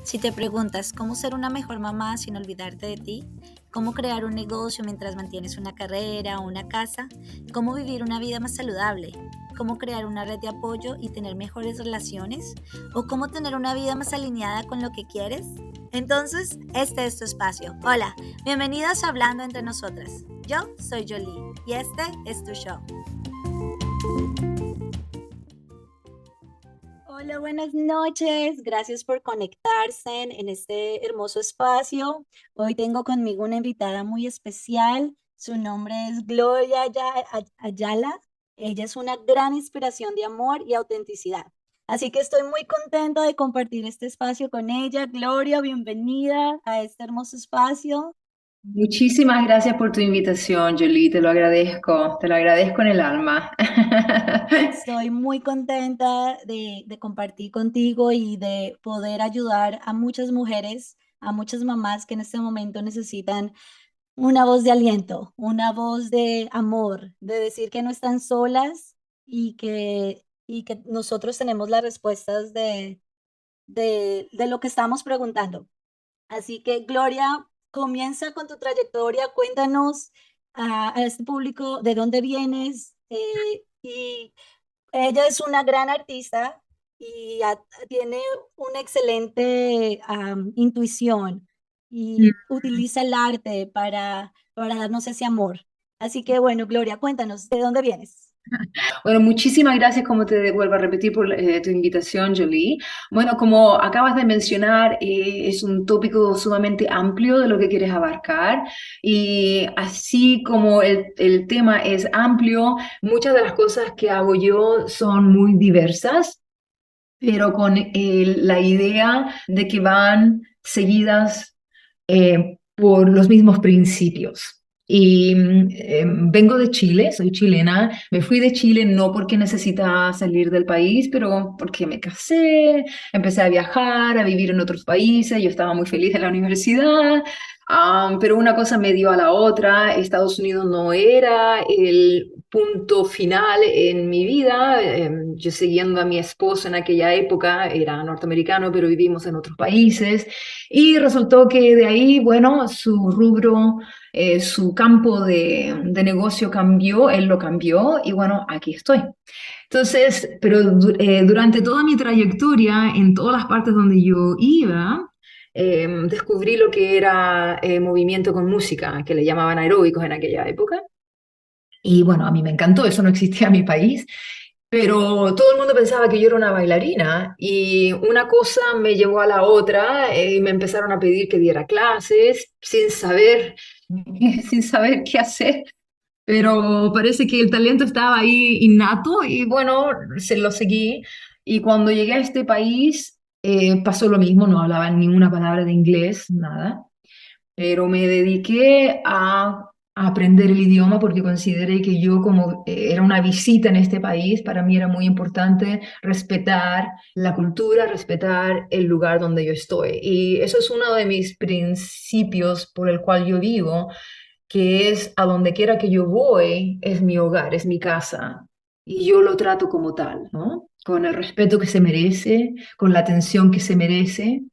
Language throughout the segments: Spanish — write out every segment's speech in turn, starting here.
Si te preguntas cómo ser una mejor mamá sin olvidarte de ti, cómo crear un negocio mientras mantienes una carrera o una casa, cómo vivir una vida más saludable, cómo crear una red de apoyo y tener mejores relaciones, o cómo tener una vida más alineada con lo que quieres, entonces este es tu espacio. Hola, bienvenidas a Hablando entre Nosotras. Yo soy Jolie y este es tu show. Hola, buenas noches. Gracias por conectarse en este hermoso espacio. Hoy tengo conmigo una invitada muy especial. Su nombre es Gloria Ayala. Ella es una gran inspiración de amor y autenticidad. Así que estoy muy contenta de compartir este espacio con ella. Gloria, bienvenida a este hermoso espacio. Muchísimas gracias por tu invitación, Jolie, te lo agradezco en el alma. Estoy muy contenta de compartir contigo y de poder ayudar a muchas mujeres, a muchas mamás que en este momento necesitan una voz de aliento, una voz de amor, de decir que no están solas y que nosotros tenemos las respuestas de lo que estamos preguntando. Así que, Gloria, comienza con tu trayectoria, cuéntanos a este público de dónde vienes y ella es una gran artista y tiene una excelente intuición y utiliza el arte para darnos ese amor. Así que bueno, Gloria, cuéntanos, ¿de dónde vienes? Bueno, muchísimas gracias, como te vuelvo a repetir, por tu invitación, Jolie. Bueno, como acabas de mencionar, es un tópico sumamente amplio de lo que quieres abarcar y así como el tema es amplio, muchas de las cosas que hago yo son muy diversas, pero con la idea de que van seguidas por los mismos principios. Y vengo de Chile, soy chilena, me fui de Chile no porque necesitaba salir del país, pero porque me casé, empecé a viajar, a vivir en otros países, yo estaba muy feliz en la universidad, pero una cosa me dio a la otra. Estados Unidos no era el punto final en mi vida. Yo siguiendo a mi esposo en aquella época, era norteamericano, pero vivimos en otros países. Y resultó que de ahí, bueno, su rubro, su campo de negocio cambió, él lo cambió y bueno, aquí estoy. Entonces, pero durante toda mi trayectoria, en todas las partes donde yo iba, descubrí lo que era movimiento con música, que le llamaban aeróbicos en aquella época. Y bueno, a mí me encantó, eso no existía en mi país, pero todo el mundo pensaba que yo era una bailarina y una cosa me llevó a la otra y me empezaron a pedir que diera clases sin saber, sin saber qué hacer. Pero parece que el talento estaba ahí innato y bueno, se lo seguí. Y cuando llegué a este país pasó lo mismo, no hablaba ni una palabra de inglés, nada, pero me dediqué a aprender el idioma porque consideré que yo como era una visita en este país, para mí era muy importante respetar la cultura, respetar el lugar donde yo estoy. Y eso es uno de mis principios por el cual yo vivo, que es a donde quiera que yo voy, es mi hogar, es mi casa. Y yo lo trato como tal, ¿no? Con el respeto que se merece, con la atención que se merece.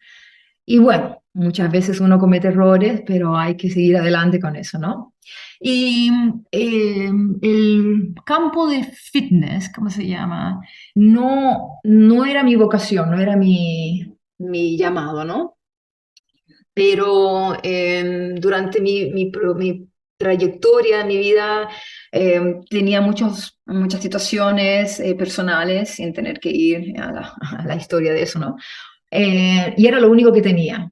Y bueno, muchas veces uno comete errores, pero hay que seguir adelante con eso, ¿no? Y el campo de fitness, ¿cómo se llama? No era mi vocación, no era mi llamado, ¿no? Pero durante mi trayectoria, mi vida, tenía muchas situaciones personales sin tener que ir a la historia de eso, ¿no? Y era lo único que tenía.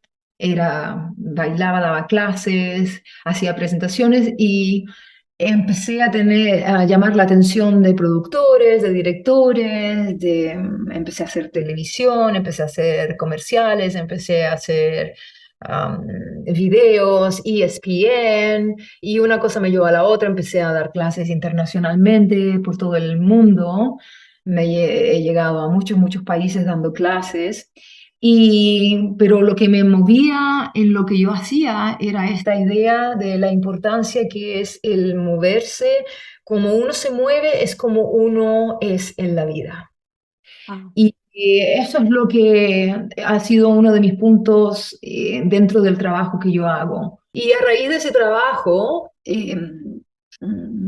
Bailaba, daba clases, hacía presentaciones y empecé a llamar la atención de productores, de directores, empecé a hacer televisión, empecé a hacer comerciales, empecé a hacer videos, ESPN, y una cosa me llevó a la otra, empecé a dar clases internacionalmente por todo el mundo. He llegado a muchos países dando clases. Pero lo que me movía en lo que yo hacía era esta idea de la importancia que es el moverse. Como uno se mueve, es como uno es en la vida. Eso es lo que ha sido uno de mis puntos dentro del trabajo que yo hago. Y a raíz de ese trabajo,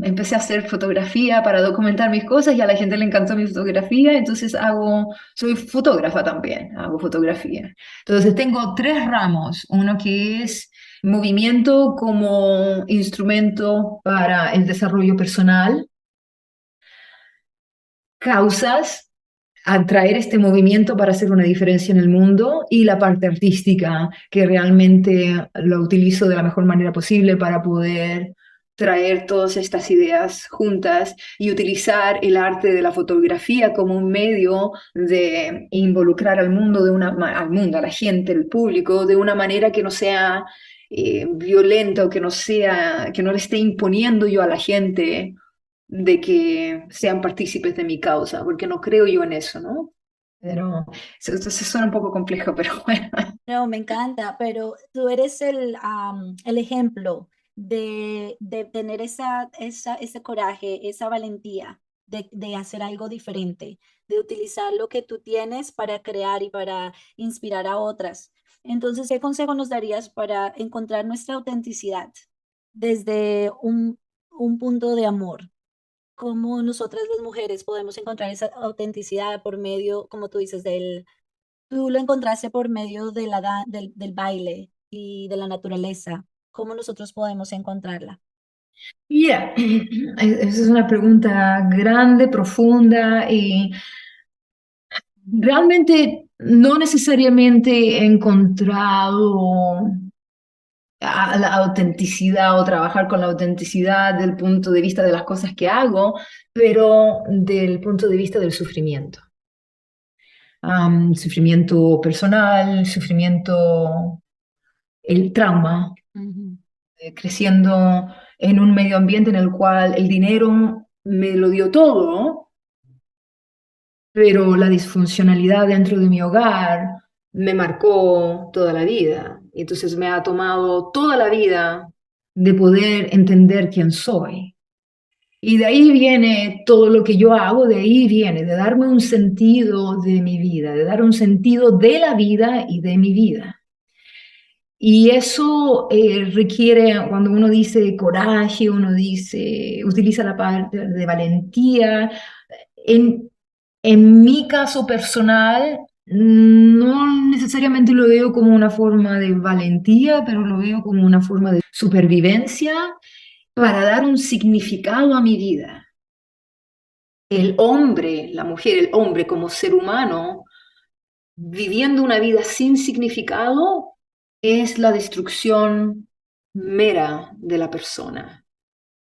empecé a hacer fotografía para documentar mis cosas y a la gente le encantó mi fotografía, entonces soy fotógrafa también, hago fotografía. Entonces tengo tres ramos, uno que es movimiento como instrumento para el desarrollo personal, causas, atraer este movimiento para hacer una diferencia en el mundo y la parte artística, que realmente lo utilizo de la mejor manera posible para poder traer todas estas ideas juntas y utilizar el arte de la fotografía como un medio de involucrar al mundo al mundo, a la gente, al público, de una manera que no sea violenta o que no le esté imponiendo yo a la gente de que sean partícipes de mi causa, porque no creo yo en eso, ¿no? Pero eso suena un poco complejo, pero bueno. No, me encanta, pero tú eres el ejemplo de tener ese coraje, esa valentía de hacer algo diferente, de utilizar lo que tú tienes para crear y para inspirar a otras. Entonces, ¿qué consejo nos darías para encontrar nuestra autenticidad desde un punto de amor? ¿Cómo nosotras las mujeres podemos encontrar esa autenticidad por medio, como tú dices, tú lo encontraste por medio de del baile y de la naturaleza? ¿Cómo nosotros podemos encontrarla? Mira, esa es una pregunta grande, profunda y realmente no necesariamente he encontrado la autenticidad o trabajar con la autenticidad del punto de vista de las cosas que hago, pero del punto de vista del sufrimiento. Sufrimiento personal, sufrimiento, el trauma, Ujú. creciendo en un medio ambiente en el cual el dinero me lo dio todo, pero la disfuncionalidad dentro de mi hogar me marcó toda la vida. Y entonces me ha tomado toda la vida de poder entender quién soy. Y de ahí viene todo lo que yo hago, de ahí viene, de darme un sentido de mi vida, de dar un sentido de la vida y de mi vida. Y eso requiere, cuando uno dice coraje, uno dice, utiliza la parte de valentía. En, en mi caso personal, no necesariamente lo veo como una forma de valentía, pero lo veo como una forma de supervivencia para dar un significado a mi vida. El hombre, la mujer, el hombre como ser humano, viviendo una vida sin significado, es la destrucción mera de la persona.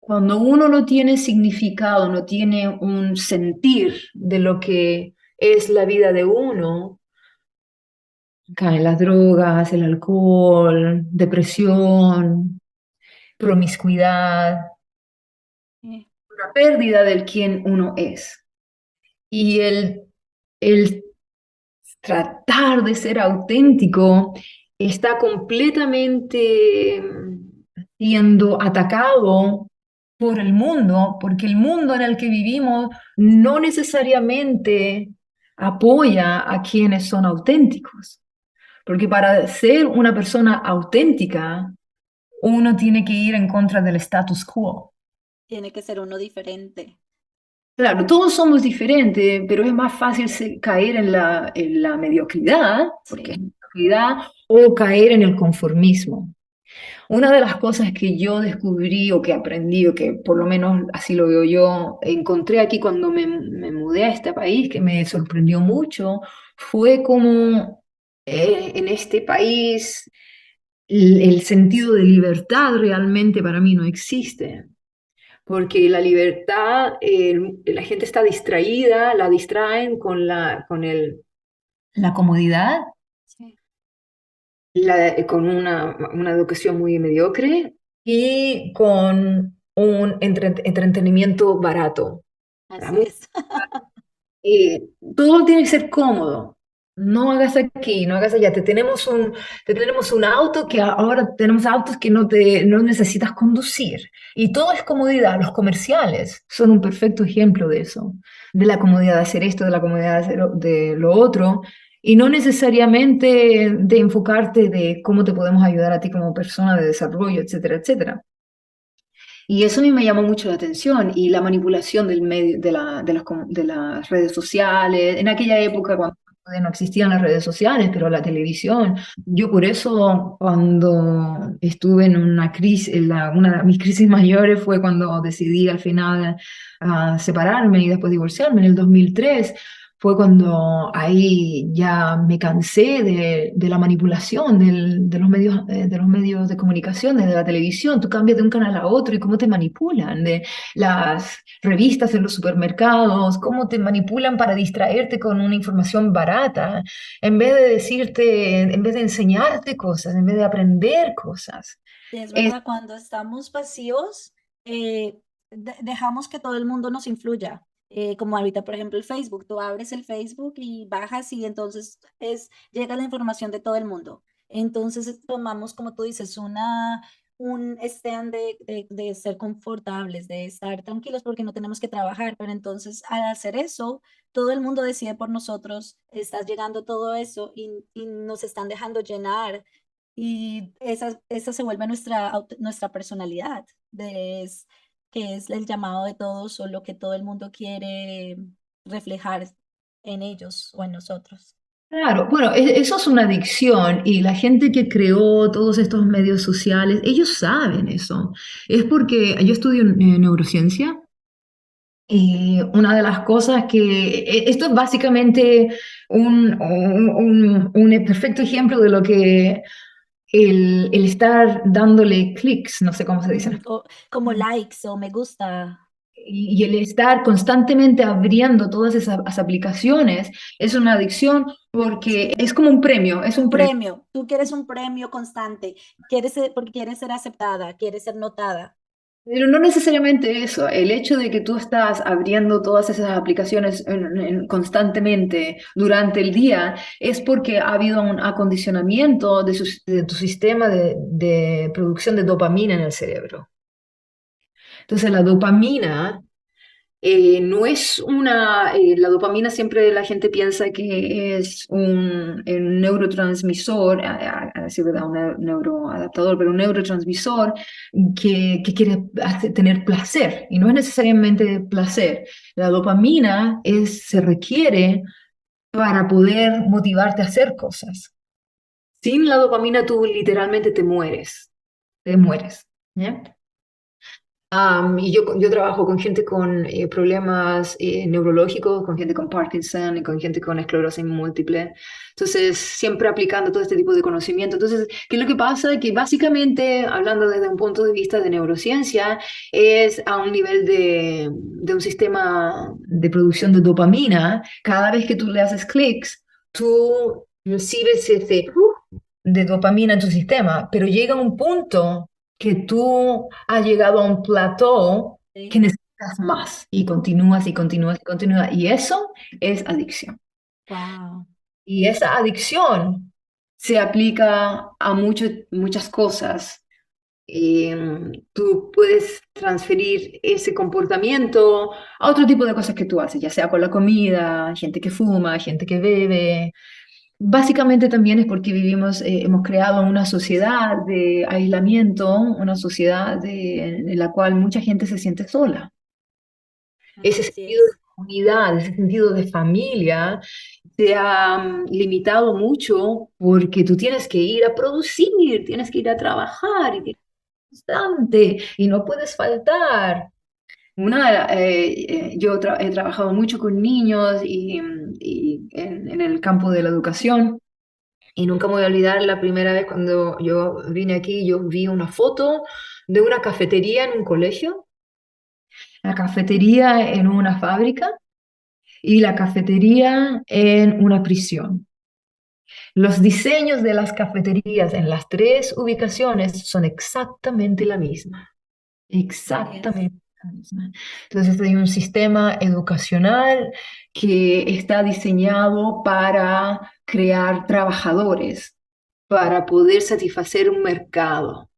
Cuando uno no tiene significado, no tiene un sentir de lo que es la vida de uno, caen las drogas, el alcohol, depresión, promiscuidad, Sí. una pérdida del quien uno es. Y el tratar de ser auténtico está completamente siendo atacado por el mundo, porque el mundo en el que vivimos no necesariamente apoya a quienes son auténticos, porque para ser una persona auténtica, uno tiene que ir en contra del status quo. Tiene que ser uno diferente. Claro, todos somos diferentes, pero es más fácil caer en la mediocridad, porque es Sí. mediocridad, o caer en el conformismo. Una de las cosas que yo descubrí o que aprendí, o que por lo menos así lo veo yo, encontré aquí cuando me mudé a este país, que me sorprendió mucho, fue como en este país el sentido de libertad realmente para mí no existe. Porque la libertad, la gente está distraída, la distraen con la comodidad, Sí. con una educación muy mediocre y con un entretenimiento barato. La Así música, es. todo tiene que ser cómodo. no hagas aquí, no hagas allá. Te tenemos un auto que ahora tenemos autos que no necesitas conducir. Y todo es comodidad. Los comerciales son un perfecto ejemplo de eso, de la comodidad de hacer esto, de la comodidad de hacer de lo otro. Y no necesariamente de enfocarte de cómo te podemos ayudar a ti como persona de desarrollo, etcétera, etcétera. Y eso a mí me llamó mucho la atención y la manipulación del medio, de las redes sociales. En aquella época, cuando no existían las redes sociales, pero la televisión. Yo por eso, cuando estuve en una crisis, una de mis crisis mayores fue cuando decidí al final separarme y después divorciarme en el 2003. Fue cuando ahí ya me cansé de la manipulación de los medios de comunicación, de la televisión. Tú cambias de un canal a otro y cómo te manipulan, de las revistas en los supermercados, cómo te manipulan para distraerte con una información barata, en vez de decirte, en vez de enseñarte cosas, en vez de aprender cosas. Sí, es Es, verdad, cuando estamos pasivos, dejamos que todo el mundo nos influya. Como ahorita, por ejemplo, el Facebook, tú abres el Facebook y bajas y entonces llega la información de todo el mundo. Entonces tomamos, como tú dices, un stand de ser confortables, de estar tranquilos porque no tenemos que trabajar, pero entonces al hacer eso, todo el mundo decide por nosotros, está llegando todo eso y nos están dejando llenar y esa se vuelve nuestra personalidad, que es el llamado de todos o lo que todo el mundo quiere reflejar en ellos o en nosotros. claro, bueno, eso es una adicción y la gente que creó todos estos medios sociales, ellos saben eso. Es porque yo estudio neurociencia. Y una de las cosas esto es básicamente un perfecto ejemplo de lo que el estar dándole clics, no sé cómo se dice, O como likes o me gusta, y el estar constantemente abriendo todas esas aplicaciones es una adicción porque sí, es como un premio, es un un premio. premio. Tú quieres un premio constante, porque quieres ser aceptada, quieres ser notada. Pero no necesariamente eso, el hecho de que tú estás abriendo todas esas aplicaciones constantemente durante el día es porque ha habido un acondicionamiento de tu sistema de producción de dopamina en el cerebro. Entonces la dopamina no es la dopamina siempre la gente piensa que es un neurotransmisor, a decir verdad, un neuroadaptador, pero un neurotransmisor que quiere tener placer, y no es necesariamente placer. La dopamina se requiere para poder motivarte a hacer cosas. Sin la dopamina tú literalmente te mueres. ¿Ya? Y yo trabajo con gente con problemas neurológicos, con gente con Parkinson y con gente con esclerosis múltiple. Entonces, siempre aplicando todo este tipo de conocimiento. Entonces, ¿qué es lo que pasa? Que básicamente, hablando desde un punto de vista de neurociencia, es a un nivel de un sistema de producción de dopamina. Cada vez que tú le haces clics, tú recibes ese de dopamina en tu sistema, pero llega un punto que tú has llegado a un plató que ¿Sí? necesitas más y continúas y continúas y continúas. Y eso es adicción. Wow. Y esa adicción se aplica a muchas cosas. Tú puedes transferir ese comportamiento a otro tipo de cosas que tú haces, ya sea con la comida, gente que fuma, gente que bebe. Básicamente también es porque hemos creado una sociedad de aislamiento, una sociedad en la cual mucha gente se siente sola. Ese Así sentido de es. comunidad, ese sentido de familia se ha limitado mucho porque tú tienes que ir a producir, tienes que ir a trabajar y tienes que ser constante y no puedes faltar. He trabajado mucho con niños y en el campo de la educación. Y nunca me voy a olvidar la primera vez cuando yo vine aquí, yo vi una foto de una cafetería en un colegio, la cafetería en una fábrica y la cafetería en una prisión. Los diseños de las cafeterías en las tres ubicaciones son exactamente la misma. Así es. Exactamente la misma. Entonces hay un sistema educacional que está diseñado para crear trabajadores para poder satisfacer un mercado.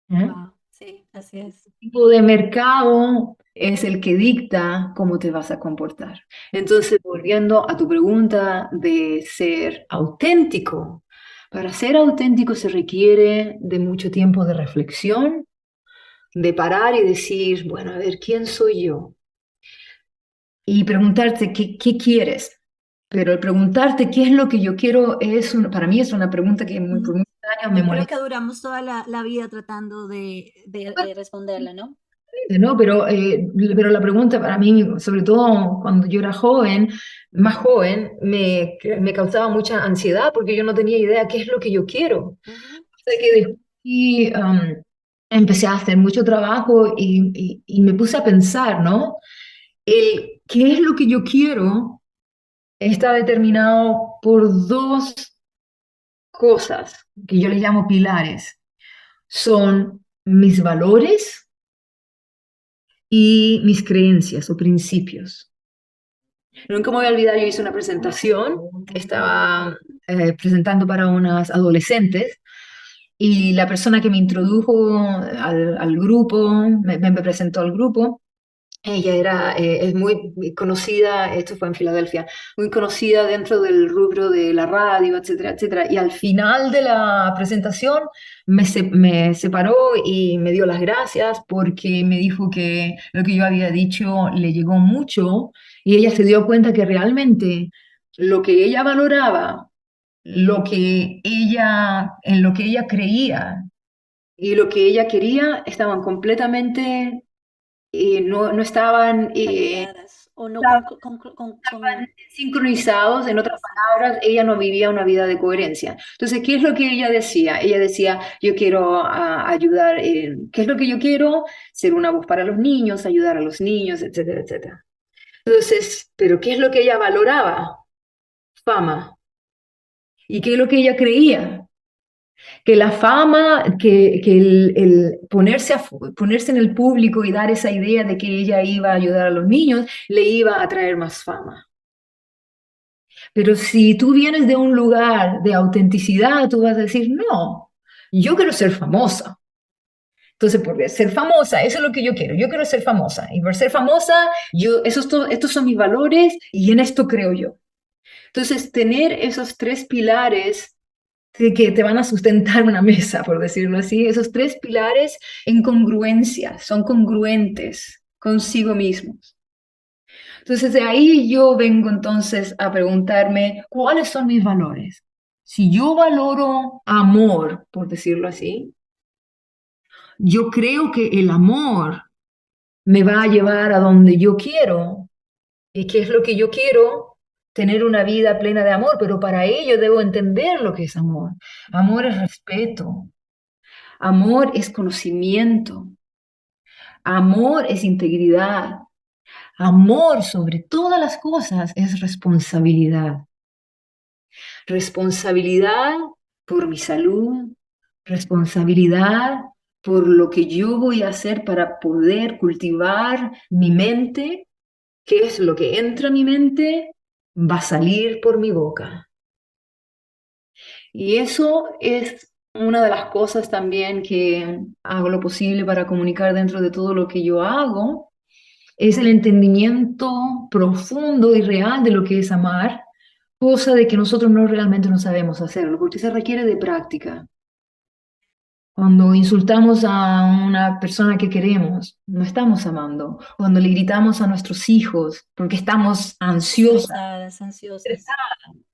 ¿Eh? Wow, sí, así es. Tipo de mercado es el que dicta cómo te vas a comportar. Entonces, volviendo a tu pregunta de ser auténtico, para ser auténtico se requiere de mucho tiempo de reflexión, de parar y decir, bueno, a ver, ¿quién soy yo? Y preguntarte qué quieres. Pero el preguntarte qué es lo que yo quiero para mí es una pregunta que por Ujú. muchos años me Yo creo molesta. que duramos toda la vida tratando de responderla, ¿no? ¿No? Pero la pregunta para mí, sobre todo cuando yo era joven, más joven, me causaba mucha ansiedad porque yo no tenía idea qué es lo que yo quiero. Ujú. Hasta que descubrí, empecé a hacer mucho trabajo y me puse a pensar, ¿no? El qué es lo que yo quiero está determinado por dos cosas que yo les llamo pilares. Son mis valores y mis creencias o principios. Nunca me voy a olvidar, yo hice una presentación, estaba presentando para unas adolescentes y la persona que me introdujo al grupo, me presentó al grupo. Ella es muy conocida, esto fue en Filadelfia, muy conocida dentro del rubro de la radio, etcétera, etcétera. Y al final de la presentación me separó y me dio las gracias porque me dijo que lo que yo había dicho le llegó mucho y ella se dio cuenta que realmente lo que ella valoraba, en lo que ella creía y lo que ella quería estaban completamente no estaban, Alineadas o no estaban sincronizados, en otras exacto. palabras, ella no vivía una vida de coherencia. Entonces, ¿qué es lo que ella decía? Ella decía, yo quiero ayudar, ¿qué es lo que yo quiero? Ser una voz para los niños, ayudar a los niños, etcétera, etcétera. Entonces, ¿pero qué es lo que ella valoraba? Fama. ¿Y qué es lo que ella creía? Que la fama, que el ponerse en el público y dar esa idea de que ella iba a ayudar a los niños, le iba a traer más fama. Pero si tú vienes de un lugar de autenticidad, tú vas a decir, no, yo quiero ser famosa. Entonces, por ser famosa, eso es lo que yo quiero ser famosa. Y por ser famosa, estos son mis valores y en esto creo yo. Entonces, tener esos tres pilares que te van a sustentar una mesa, por decirlo así. Esos tres pilares en congruencia, son congruentes consigo mismos. Entonces de ahí yo vengo entonces a preguntarme, ¿cuáles son mis valores? Si yo valoro amor, por decirlo así, yo creo que el amor me va a llevar a donde yo quiero. ¿Y qué es lo que yo quiero? Tener una vida plena de amor, pero para ello debo entender lo que es amor. Amor es respeto. Amor es conocimiento, amor es integridad, amor sobre todas las cosas es responsabilidad. Responsabilidad por mi salud, responsabilidad por lo que yo voy a hacer para poder cultivar mi mente, qué es lo que entra a mi mente, va a salir por mi boca. Y eso es una de las cosas también que hago lo posible para comunicar dentro de todo lo que yo hago, es el entendimiento profundo y real de lo que es amar, cosa de que nosotros no realmente no sabemos hacerlo, porque se requiere de práctica. Cuando insultamos a una persona que queremos, no estamos amando. Cuando le gritamos a nuestros hijos porque estamos ansiosos, Estresadas, ansiosas.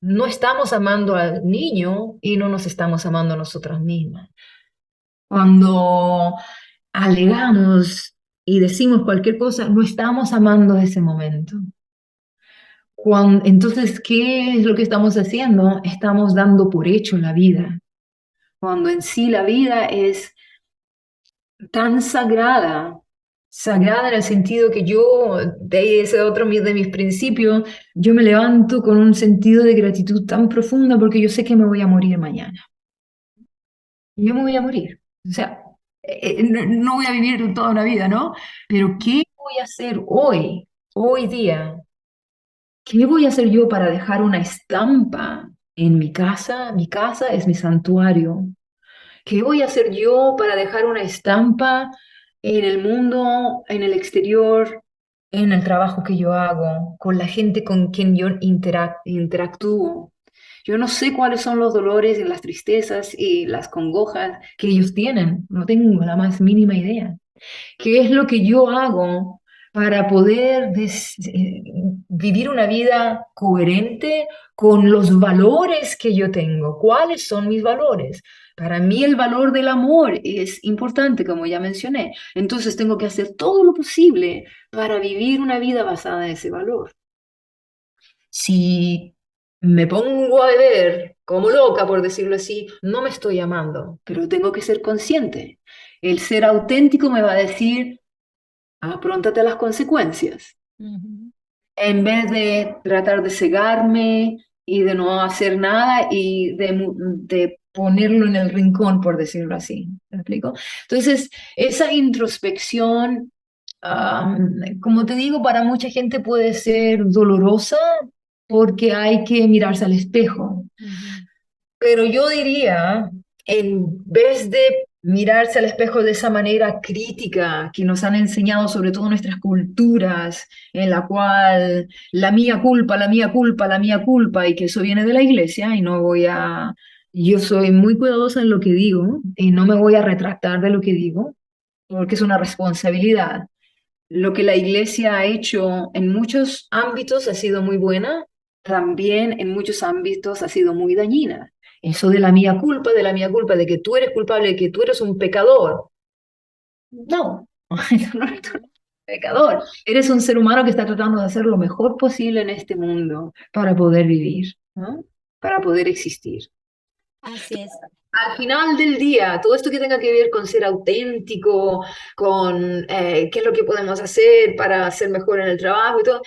no estamos amando al niño y no nos estamos amando a nosotras mismas. Cuando alegamos y decimos cualquier cosa, no estamos amando ese momento. Entonces, ¿qué es lo que estamos haciendo? Estamos dando por hecho la vida, cuando en sí la vida es tan sagrada, sagrada en el sentido que yo, de ese otro de mis principios, yo me levanto con un sentido de gratitud tan profunda porque yo sé que me voy a morir mañana. Yo me voy a morir. O sea, no voy a vivir toda una vida, ¿no? Pero ¿qué voy a hacer hoy día? ¿Qué voy a hacer yo para dejar una estampa? en mi casa es mi santuario. ¿Qué voy a hacer yo para dejar una estampa en el mundo, en el exterior, en el trabajo que yo hago, con la gente con quien yo interactúo? Yo no sé cuáles son los dolores y las tristezas y las congojas que ellos tienen. No tengo la más mínima idea. ¿Qué es lo que yo hago para poder vivir una vida coherente con los valores que yo tengo? ¿Cuáles son mis valores? Para mí el valor del amor es importante, como ya mencioné. Entonces tengo que hacer todo lo posible para vivir una vida basada en ese valor. Si me pongo a beber como loca, por decirlo así, no me estoy amando, pero tengo que ser consciente. El ser auténtico me va a decir, apróntate a las consecuencias, Ujú. en vez de tratar de cegarme y de no hacer nada y de ponerlo en el rincón, por decirlo así. ¿Me explico? Entonces, esa introspección, como te digo, para mucha gente puede ser dolorosa porque hay que mirarse al espejo. Ujú. Pero yo diría, en vez de mirarse al espejo de esa manera crítica que nos han enseñado, sobre todo nuestras culturas, en la cual la mía culpa, la mía culpa, la mía culpa, y que eso viene de la iglesia, y no voy a, yo soy muy cuidadosa en lo que digo, y no me voy a retractar de lo que digo, porque es una responsabilidad. Lo que la iglesia ha hecho en muchos ámbitos ha sido muy buena, también en muchos ámbitos ha sido muy dañina. Eso de la mía culpa, de que tú eres culpable, de que tú eres un pecador. No, no eres un pecador. Eres un ser humano que está tratando de hacer lo mejor posible en este mundo para poder vivir, ¿no? Para poder existir. Así es. Al final del día, todo esto que tenga que ver con ser auténtico, con qué es lo que podemos hacer para ser mejor en el trabajo y todo,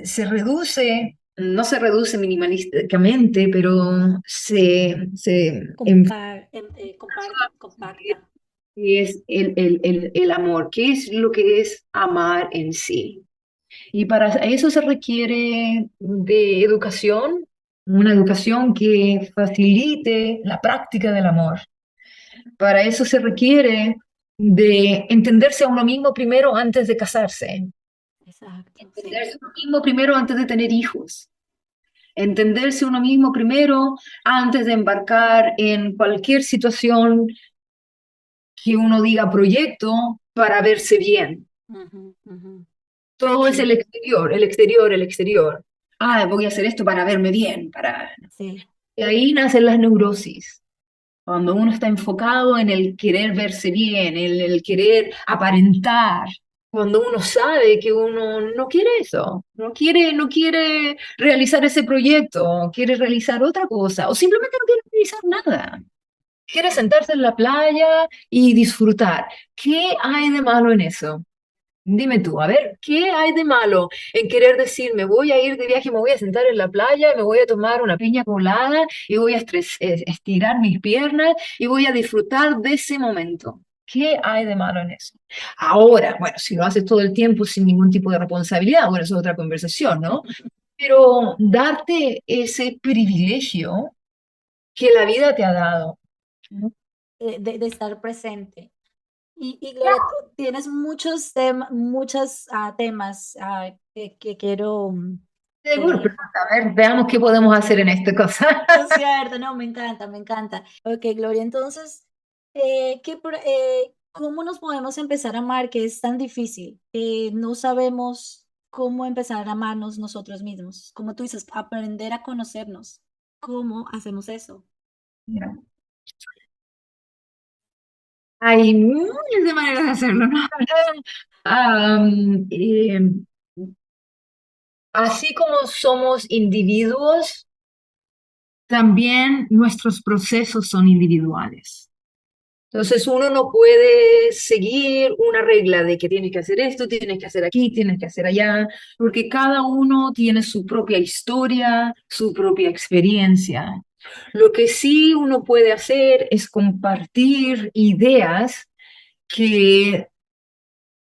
se reduce, no se reduce minimalísticamente, pero Compacta. es el amor. ¿Qué es lo que es amar en sí? Y para eso se requiere de educación, una educación que facilite la práctica del amor. Para eso se requiere de entenderse a uno mismo primero antes de casarse, Exacto, sí. entenderse a uno mismo primero antes de tener hijos, entenderse uno mismo primero antes de embarcar en cualquier situación que uno diga proyecto para verse bien. Ujú, ujú. Todo es Sí, el exterior, el exterior, el exterior. Ah, voy a hacer esto para verme bien, para... sí. Y ahí nacen las neurosis. Cuando uno está enfocado en el querer verse bien, en el querer aparentar, cuando uno sabe que uno no quiere eso, no quiere realizar ese proyecto, quiere realizar otra cosa, o simplemente no quiere realizar nada. Quiere sentarse en la playa y disfrutar. ¿Qué hay de malo en eso? Dime tú, a ver, ¿qué hay de malo en querer decir, me voy a ir de viaje, me voy a sentar en la playa, me voy a tomar una piña colada y voy a estirar mis piernas y voy a disfrutar de ese momento? ¿Qué hay de malo en eso? Ahora, bueno, si lo haces todo el tiempo sin ningún tipo de responsabilidad, bueno, eso es otra conversación, ¿no? Pero darte ese privilegio que la vida te ha dado. ¿No? De estar presente. Y Gloria, tú tienes muchos temas, muchos temas que quiero Seguro, pero eh, a ver, veamos qué podemos hacer en esta cosa. es cierto, no, me encanta, me encanta. Ok, Gloria, entonces, ¿cómo nos podemos empezar a amar? Que es tan difícil. No sabemos cómo empezar a amarnos nosotros mismos. Como tú dices, aprender a conocernos. ¿Cómo hacemos eso? Mira, hay miles de maneras de hacerlo, ¿no? Am, eh, Así como somos individuos, también nuestros procesos son individuales. Entonces uno no puede seguir una regla de que tienes que hacer esto, tienes que hacer aquí, tienes que hacer allá, porque cada uno tiene su propia historia, su propia experiencia. Lo que sí uno puede hacer es compartir ideas que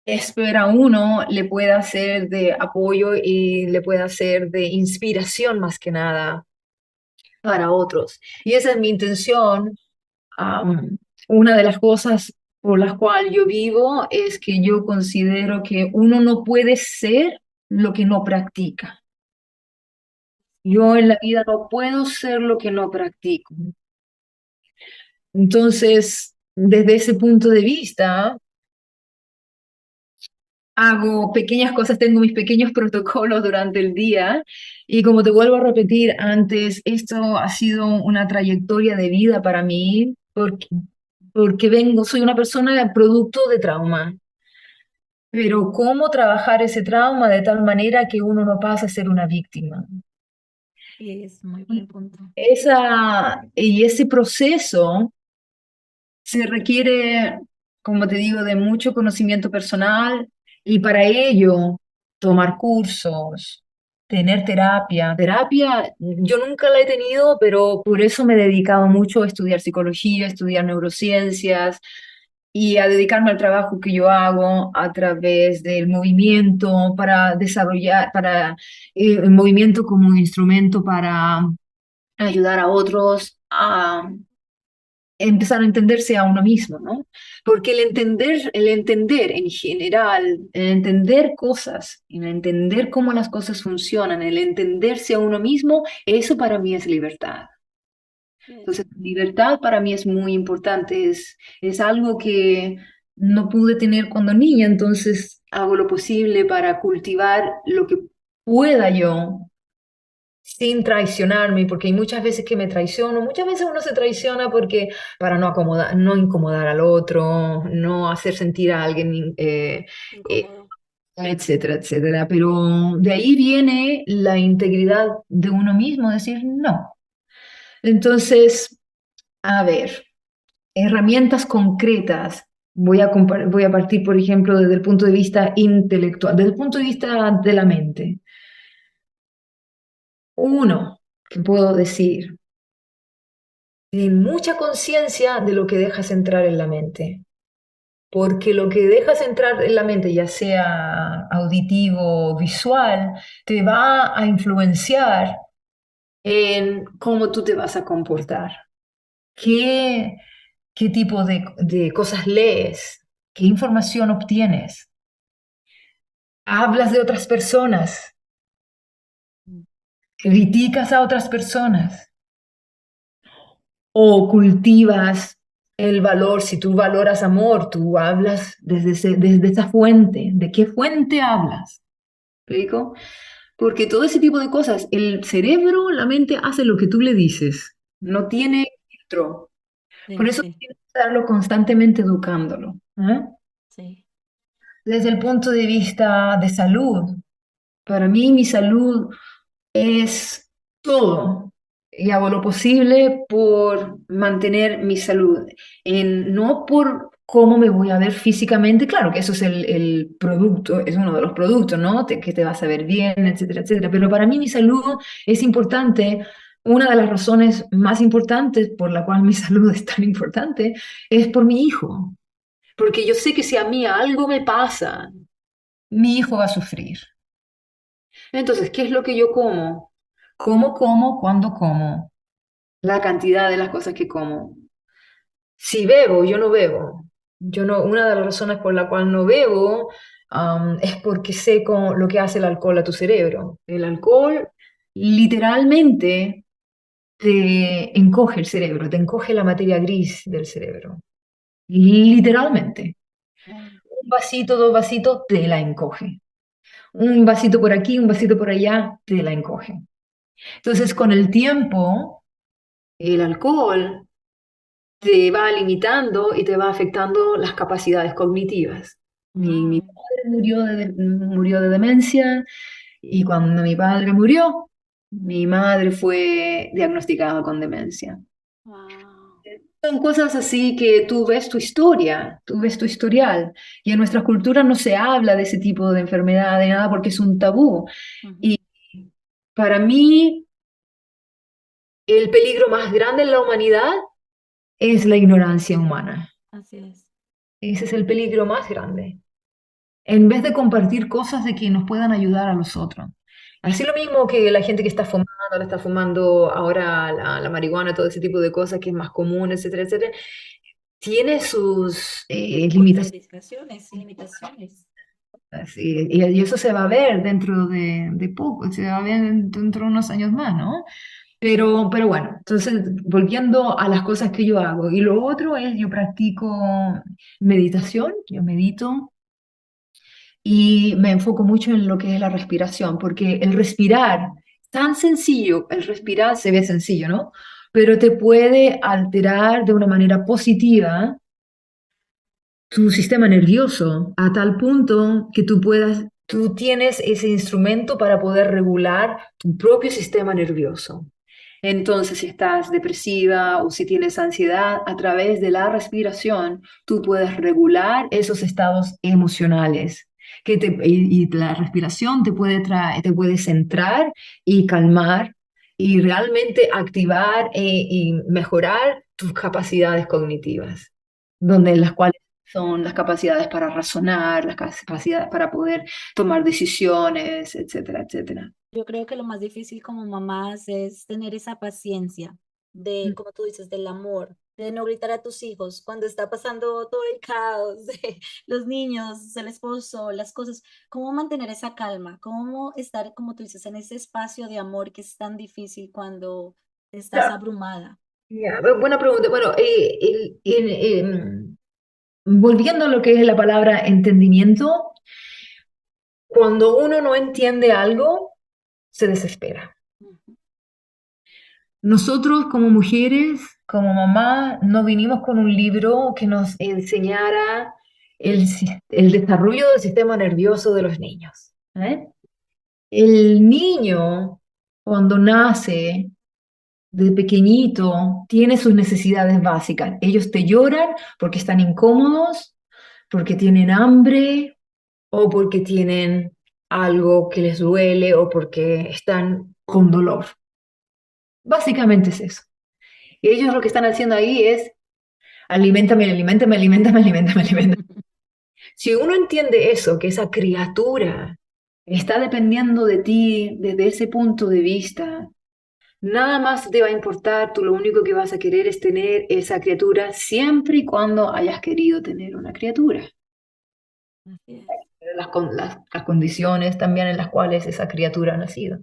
espera uno le pueda ser de apoyo y le pueda ser de inspiración más que nada para otros. Y esa es mi intención. Una de las cosas por las cuales yo vivo es que yo considero que uno no puede ser lo que no practica. Yo en la vida no puedo ser lo que no practico. Entonces, desde ese punto de vista, hago pequeñas cosas, tengo mis pequeños protocolos durante el día y como te vuelvo a repetir antes, esto ha sido una trayectoria de vida para mí porque soy una persona producto de trauma. Pero ¿cómo trabajar ese trauma de tal manera que uno no pase a ser una víctima? Sí, es muy buen Y punto. y ese proceso se requiere, como te digo, de mucho conocimiento personal y para ello tomar cursos, tener terapia. Terapia, yo nunca la he tenido, pero por eso me he dedicado mucho a estudiar psicología, a estudiar neurociencias y a dedicarme al trabajo que yo hago a través del movimiento para desarrollar, el movimiento como un instrumento para ayudar a otros a empezar a entenderse a uno mismo, ¿no? Porque el entender en general, el entender cosas, el entender cómo las cosas funcionan, el entenderse a uno mismo, eso para mí es libertad. Sí. Entonces, libertad para mí es muy importante, es algo que no pude tener cuando niña, entonces hago lo posible para cultivar lo que pueda yo sin traicionarme, porque hay muchas veces que me traiciono, muchas veces uno se traiciona porque para no acomodar, no incomodar al otro, no hacer sentir a alguien, eh, Incómodo. etcétera, etcétera. Pero de ahí viene la integridad de uno mismo, decir no. Entonces, a ver, herramientas concretas. Voy a partir, por ejemplo, desde el punto de vista intelectual, desde el punto de vista de la mente. Uno, que puedo decir, ten mucha conciencia de lo que dejas entrar en la mente, porque lo que dejas entrar en la mente, ya sea auditivo o visual, te va a influenciar en cómo tú te vas a comportar, qué, qué tipo de cosas lees, qué información obtienes, hablas de otras personas, criticas a otras personas o cultivas el valor. Si tú valoras amor, tú hablas desde esa fuente. ¿De qué fuente hablas? ¿Me explico? Porque todo ese tipo de cosas, el cerebro, la mente hace lo que tú le dices, no tiene filtro. Por Sí, eso sí, tienes que estarlo constantemente educándolo. ¿Eh? sí. Desde el punto de vista de salud, para mí mi salud es todo y hago lo posible por mantener mi salud, no por cómo me voy a ver físicamente, claro que eso es el producto, es uno de los productos, ¿no? Que te vas a ver bien, etcétera, etcétera, pero para mí mi salud es importante. Una de las razones más importantes por la cual mi salud es tan importante es por mi hijo, porque yo sé que si a mí algo me pasa, mi hijo va a sufrir. Entonces, ¿qué es lo que yo como? ¿Cómo como? ¿Cuándo como? La cantidad de las cosas que como. Si bebo, yo no bebo. Yo no, una de las razones por la cual no bebo, es porque sé lo que hace el alcohol a tu cerebro. El alcohol literalmente te encoge el cerebro, te encoge la materia gris del cerebro. Literalmente. Wow. Un vasito, dos vasitos, te la encoge. Un vasito por aquí, un vasito por allá, te la encoge. Entonces, con el tiempo, el alcohol te va limitando y te va afectando las capacidades cognitivas. Mi Wow. padre murió de demencia y cuando mi padre murió, mi madre fue diagnosticada con demencia. Wow. Son cosas así que tú ves tu historia, tú ves tu historial y en nuestra cultura no se habla de ese tipo de enfermedad, de nada, porque es un tabú. Ujú. Y para mí, el peligro más grande en la humanidad es la ignorancia humana. Así es. Ese es el peligro más grande. En vez de compartir cosas de que nos puedan ayudar a los otros. Así lo mismo que la gente que está fumando ahora la marihuana, todo ese tipo de cosas que es más común, etcétera, etcétera, tiene sus limitaciones. Contraindicaciones y limitaciones. Y eso se va a ver dentro de poco, se va a ver dentro de unos años más, ¿no? Pero bueno, entonces volviendo a las cosas que yo hago. Y lo otro es, yo practico meditación, yo medito y me enfoco mucho en lo que es la respiración, porque el respirar, tan sencillo, el respirar se ve sencillo, ¿no? Pero te puede alterar de una manera positiva tu sistema nervioso a tal punto que tú tienes ese instrumento para poder regular tu propio sistema nervioso. Entonces, si estás depresiva o si tienes ansiedad, a través de la respiración, tú puedes regular esos estados emocionales. Y la respiración te puede centrar y calmar y realmente activar y mejorar tus capacidades cognitivas, donde las cuales son las capacidades para razonar, las capacidades para poder tomar decisiones, etcétera, etcétera. Yo creo que lo más difícil como mamás es tener esa paciencia de, como tú dices, del amor, de no gritar a tus hijos cuando está pasando todo el caos de los niños, el esposo, las cosas. ¿Cómo mantener esa calma? ¿Cómo estar, como tú dices, en ese espacio de amor que es tan difícil cuando estás abrumada? Ya, buena pregunta. Bueno, volviendo a lo que es la palabra entendimiento, cuando uno no entiende algo, se desespera. Ujú. Nosotros como mujeres, como mamá, no vinimos con un libro que nos enseñara el desarrollo del sistema nervioso de los niños. ¿Eh? El niño, cuando nace, de pequeñito, tiene sus necesidades básicas. Ellos te lloran porque están incómodos, porque tienen hambre o porque tienen algo que les duele o porque están con dolor. Básicamente es eso. Y ellos lo que están haciendo ahí es aliméntame, aliméntame, aliméntame, aliméntame, aliméntame. Si uno entiende eso, que esa criatura está dependiendo de ti desde ese punto de vista, nada más te va a importar, tú lo único que vas a querer es tener esa criatura siempre y cuando hayas querido tener una criatura. Así es. Las condiciones también en las cuales esa criatura ha nacido.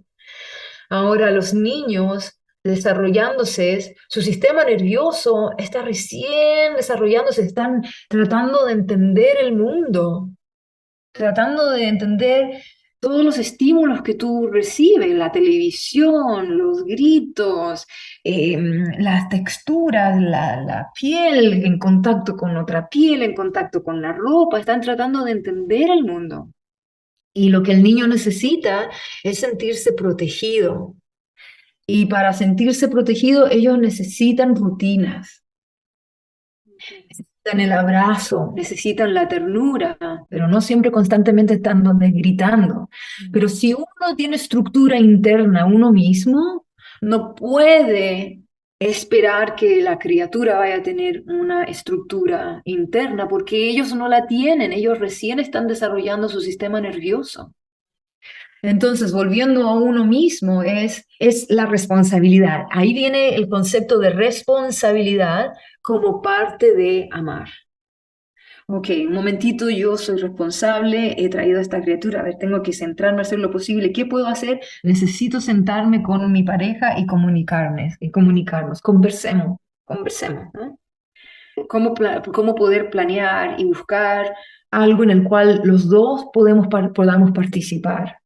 Ahora, los niños desarrollándose, su sistema nervioso está recién desarrollándose, están tratando de entender el mundo, tratando de entender todos los estímulos que tú recibes, la televisión, los gritos, las texturas, la piel en contacto con otra piel, en contacto con la ropa, están tratando de entender el mundo. Y lo que el niño necesita es sentirse protegido. Y para sentirse protegido, ellos necesitan rutinas, necesitan el abrazo, necesitan la ternura, pero no siempre constantemente están donde gritando. Ujú. Pero si uno tiene estructura interna uno mismo, no puede esperar que la criatura vaya a tener una estructura interna, porque ellos no la tienen, ellos recién están desarrollando su sistema nervioso. Entonces, volviendo a uno mismo, es la responsabilidad. Ahí viene el concepto de responsabilidad como parte de amar. Ok, un momentito, yo soy responsable, he traído a esta criatura, a ver, tengo que centrarme, hacer lo posible. ¿Qué puedo hacer? Necesito sentarme con mi pareja y comunicarnos, conversemos, conversemos, ¿no? Cómo poder planear y buscar algo en el cual los dos podamos participar.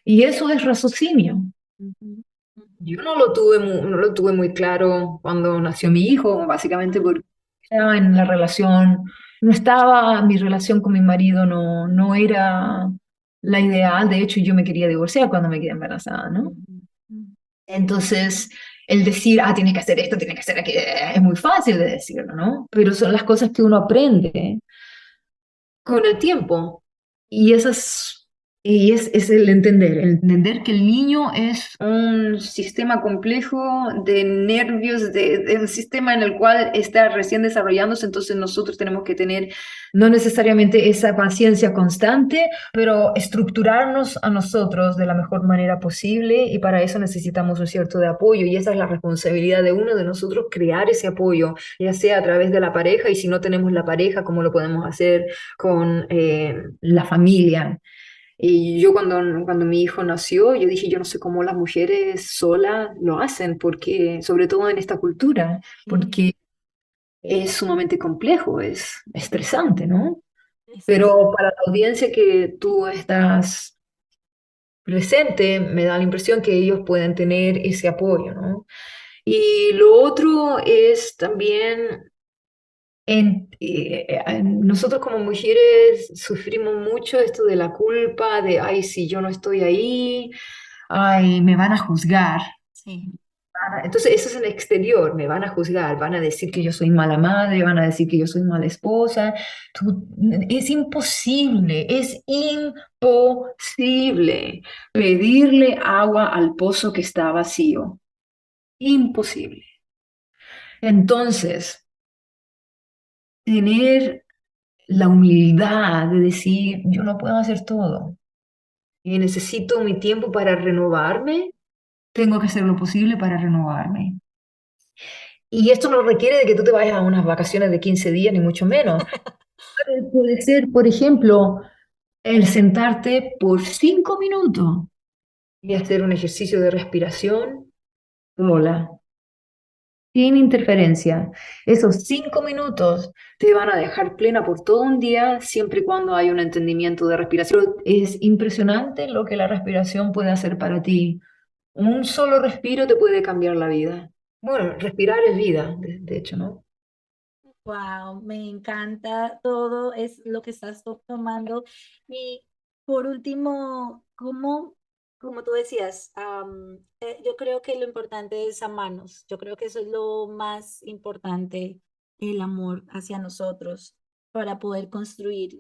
Y eso es raciocinio. Ujú. Ujú. Yo no lo tuve muy claro cuando nació mi hijo, básicamente porque estaba en la relación, no estaba, mi relación con mi marido no era la ideal, de hecho yo me quería divorciar cuando me quedé embarazada, ¿no? Ujú. Ujú. Entonces, el decir, tienes que hacer esto, tienes que hacer aquello, es muy fácil de decirlo, ¿no? Pero son las cosas que uno aprende con el tiempo. Y esas, Y es el entender que el niño es un sistema complejo de nervios, de un sistema en el cual está recién desarrollándose, entonces nosotros tenemos que tener no necesariamente esa paciencia constante, pero estructurarnos a nosotros de la mejor manera posible y para eso necesitamos un cierto de apoyo y esa es la responsabilidad de uno de nosotros, crear ese apoyo, ya sea a través de la pareja y si no tenemos la pareja, cómo lo podemos hacer con la familia. Y yo cuando mi hijo nació, yo dije, yo no sé cómo las mujeres solas lo hacen, porque, sobre todo en esta cultura, Mm, porque es sumamente complejo, es estresante, ¿no? es Pero exacto. para la audiencia que tú estás presente, me da la impresión que ellos pueden tener ese apoyo, ¿no? Y lo otro es también nosotros como mujeres sufrimos mucho esto de la culpa, de, ay, si yo no estoy ahí, ay, me van a juzgar. Sí. Entonces, eso es en el exterior, me van a juzgar, van a decir que yo soy mala madre, van a decir que yo soy mala esposa. Es imposible, es imposible pedirle agua al pozo que está vacío. Imposible. Entonces, tener la humildad de decir, yo no puedo hacer todo y necesito mi tiempo para renovarme, tengo que hacer lo posible para renovarme. Y esto no requiere de que tú te vayas a unas vacaciones de 15 días, ni mucho menos. Puede ser, por ejemplo, el sentarte por 5 minutos y hacer un ejercicio de respiración sola, sin interferencia. Esos 5 minutos te van a dejar plena por todo un día, siempre y cuando hay un entendimiento de respiración. Es impresionante lo que la respiración puede hacer para ti. Un solo respiro te puede cambiar la vida. Bueno, respirar es vida, de hecho, ¿no? Wow, me encanta todo es lo que estás tomando. Y por último, como tú decías, yo creo que lo importante es amarnos. Yo creo que eso es lo más importante, el amor hacia nosotros, para poder construir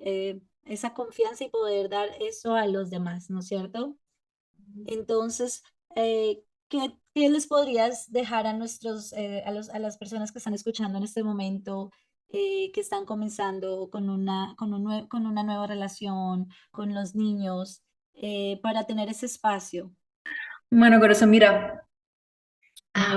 esa confianza y poder dar eso a los demás, ¿no es cierto? Entonces, ¿qué les podrías dejar a a las personas que están escuchando en este momento, que están comenzando con con una nueva relación, con los niños, para tener ese espacio? Bueno, corazón, mira,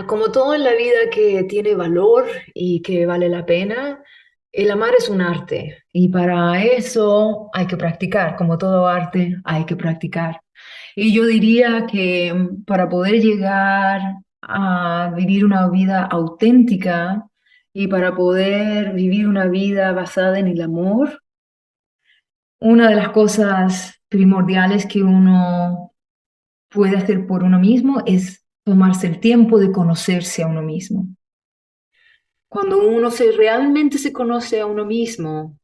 como todo en la vida que tiene valor y que vale la pena, el amar es un arte y para eso hay que practicar, como todo arte hay que practicar. Y yo diría que para poder llegar a vivir una vida auténtica y para poder vivir una vida basada en el amor, una de las cosas primordiales que uno puede hacer por uno mismo es tomarse el tiempo de conocerse a uno mismo. Cuando realmente se conoce a uno mismo,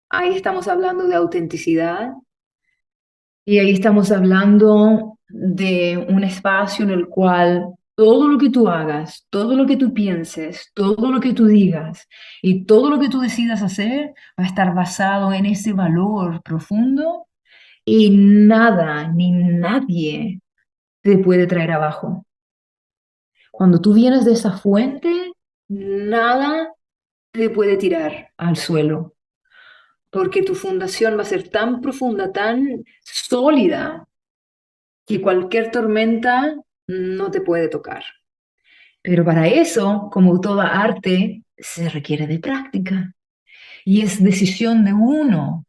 ahí estamos hablando de autenticidad y ahí estamos hablando de un espacio en el cual todo lo que tú hagas, todo lo que tú pienses, todo lo que tú digas y todo lo que tú decidas hacer va a estar basado en ese valor profundo y nada ni nadie te puede traer abajo. Cuando tú vienes de esa fuente, nada te puede tirar al suelo, porque tu fundación va a ser tan profunda, tan sólida, que cualquier tormenta no te puede tocar. Pero para eso, como toda arte, se requiere de práctica y es decisión de uno,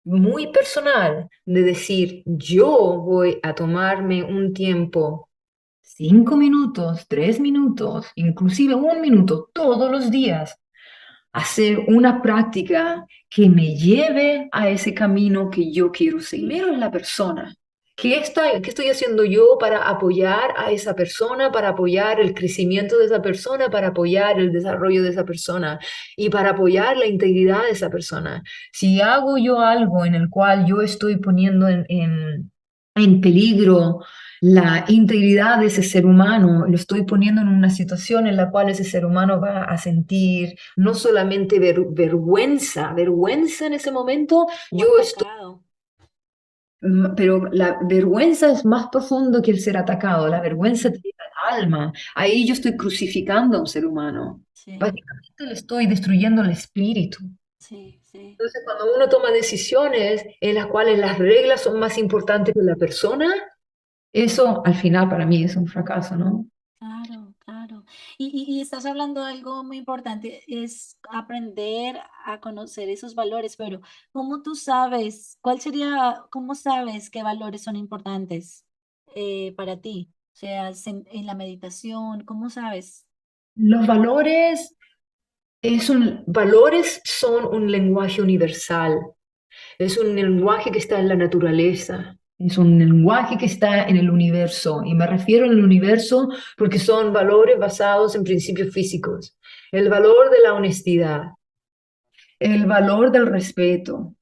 muy personal, de decir, yo voy a tomarme un tiempo, 5 minutos, 3 minutos, inclusive 1 minuto todos los días hacer una práctica que me lleve a ese camino que yo quiero seguir. Primero es la persona. Qué estoy haciendo yo para apoyar a esa persona, para apoyar el crecimiento de esa persona, para apoyar el desarrollo de esa persona y para apoyar la integridad de esa persona? Si hago yo algo en el cual yo estoy poniendo en peligro la integridad de ese ser humano, lo estoy poniendo en una situación en la cual ese ser humano va a sentir no solamente vergüenza en ese momento, O yo estoy, atacado. Pero la vergüenza es más profundo que el ser atacado. La vergüenza te llega al alma. Ahí yo estoy crucificando a un ser humano. Sí, Básicamente le estoy destruyendo el espíritu. sí, sí. Entonces, cuando uno toma decisiones en las cuales las reglas son más importantes que la persona, eso al final para mí es un fracaso, ¿no? Claro, claro. Y estás hablando de algo muy importante, es aprender a conocer esos valores, pero ¿cómo tú sabes, cómo sabes qué valores son importantes para ti? O sea, en la meditación, ¿cómo sabes? Los valores, valores son un lenguaje universal. Es un lenguaje que está en la naturaleza, es un lenguaje que está en el universo. Y me refiero al universo porque son valores basados en principios físicos. El valor de la honestidad, el valor del respeto.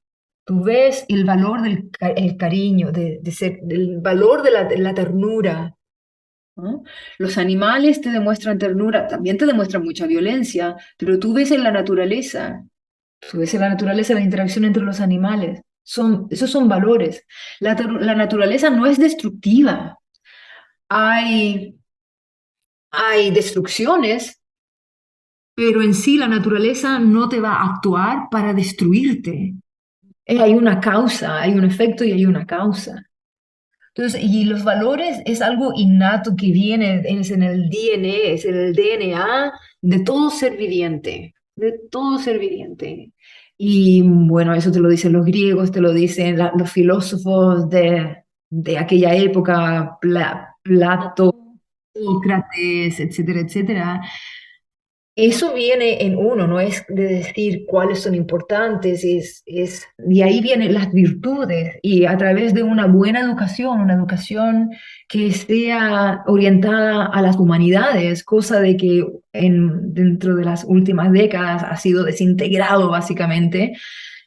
Tú ves el valor el cariño, de ser, el valor de la ternura, ¿no? Los animales te demuestran ternura, también te demuestran mucha violencia, pero tú ves en la naturaleza. Pues en la naturaleza, la interacción entre los animales. Esos son valores. La naturaleza no es destructiva. Hay, hay destrucciones, pero en sí la naturaleza no te va a actuar para destruirte. Hay una causa, hay un efecto y hay una causa. Entonces, y los valores es algo innato que viene, es en el DNA, es en el DNA de todo ser viviente, de todo ser viviente. Y bueno, eso te lo dicen los griegos, te lo dicen los filósofos de aquella época, Plato, Platón, sí. Sócrates, etcétera, etcétera. Eso viene en uno, no es de decir cuáles son importantes, de ahí vienen las virtudes y a través de una educación que sea orientada a las humanidades, cosa de que dentro de las últimas décadas ha sido desintegrado básicamente.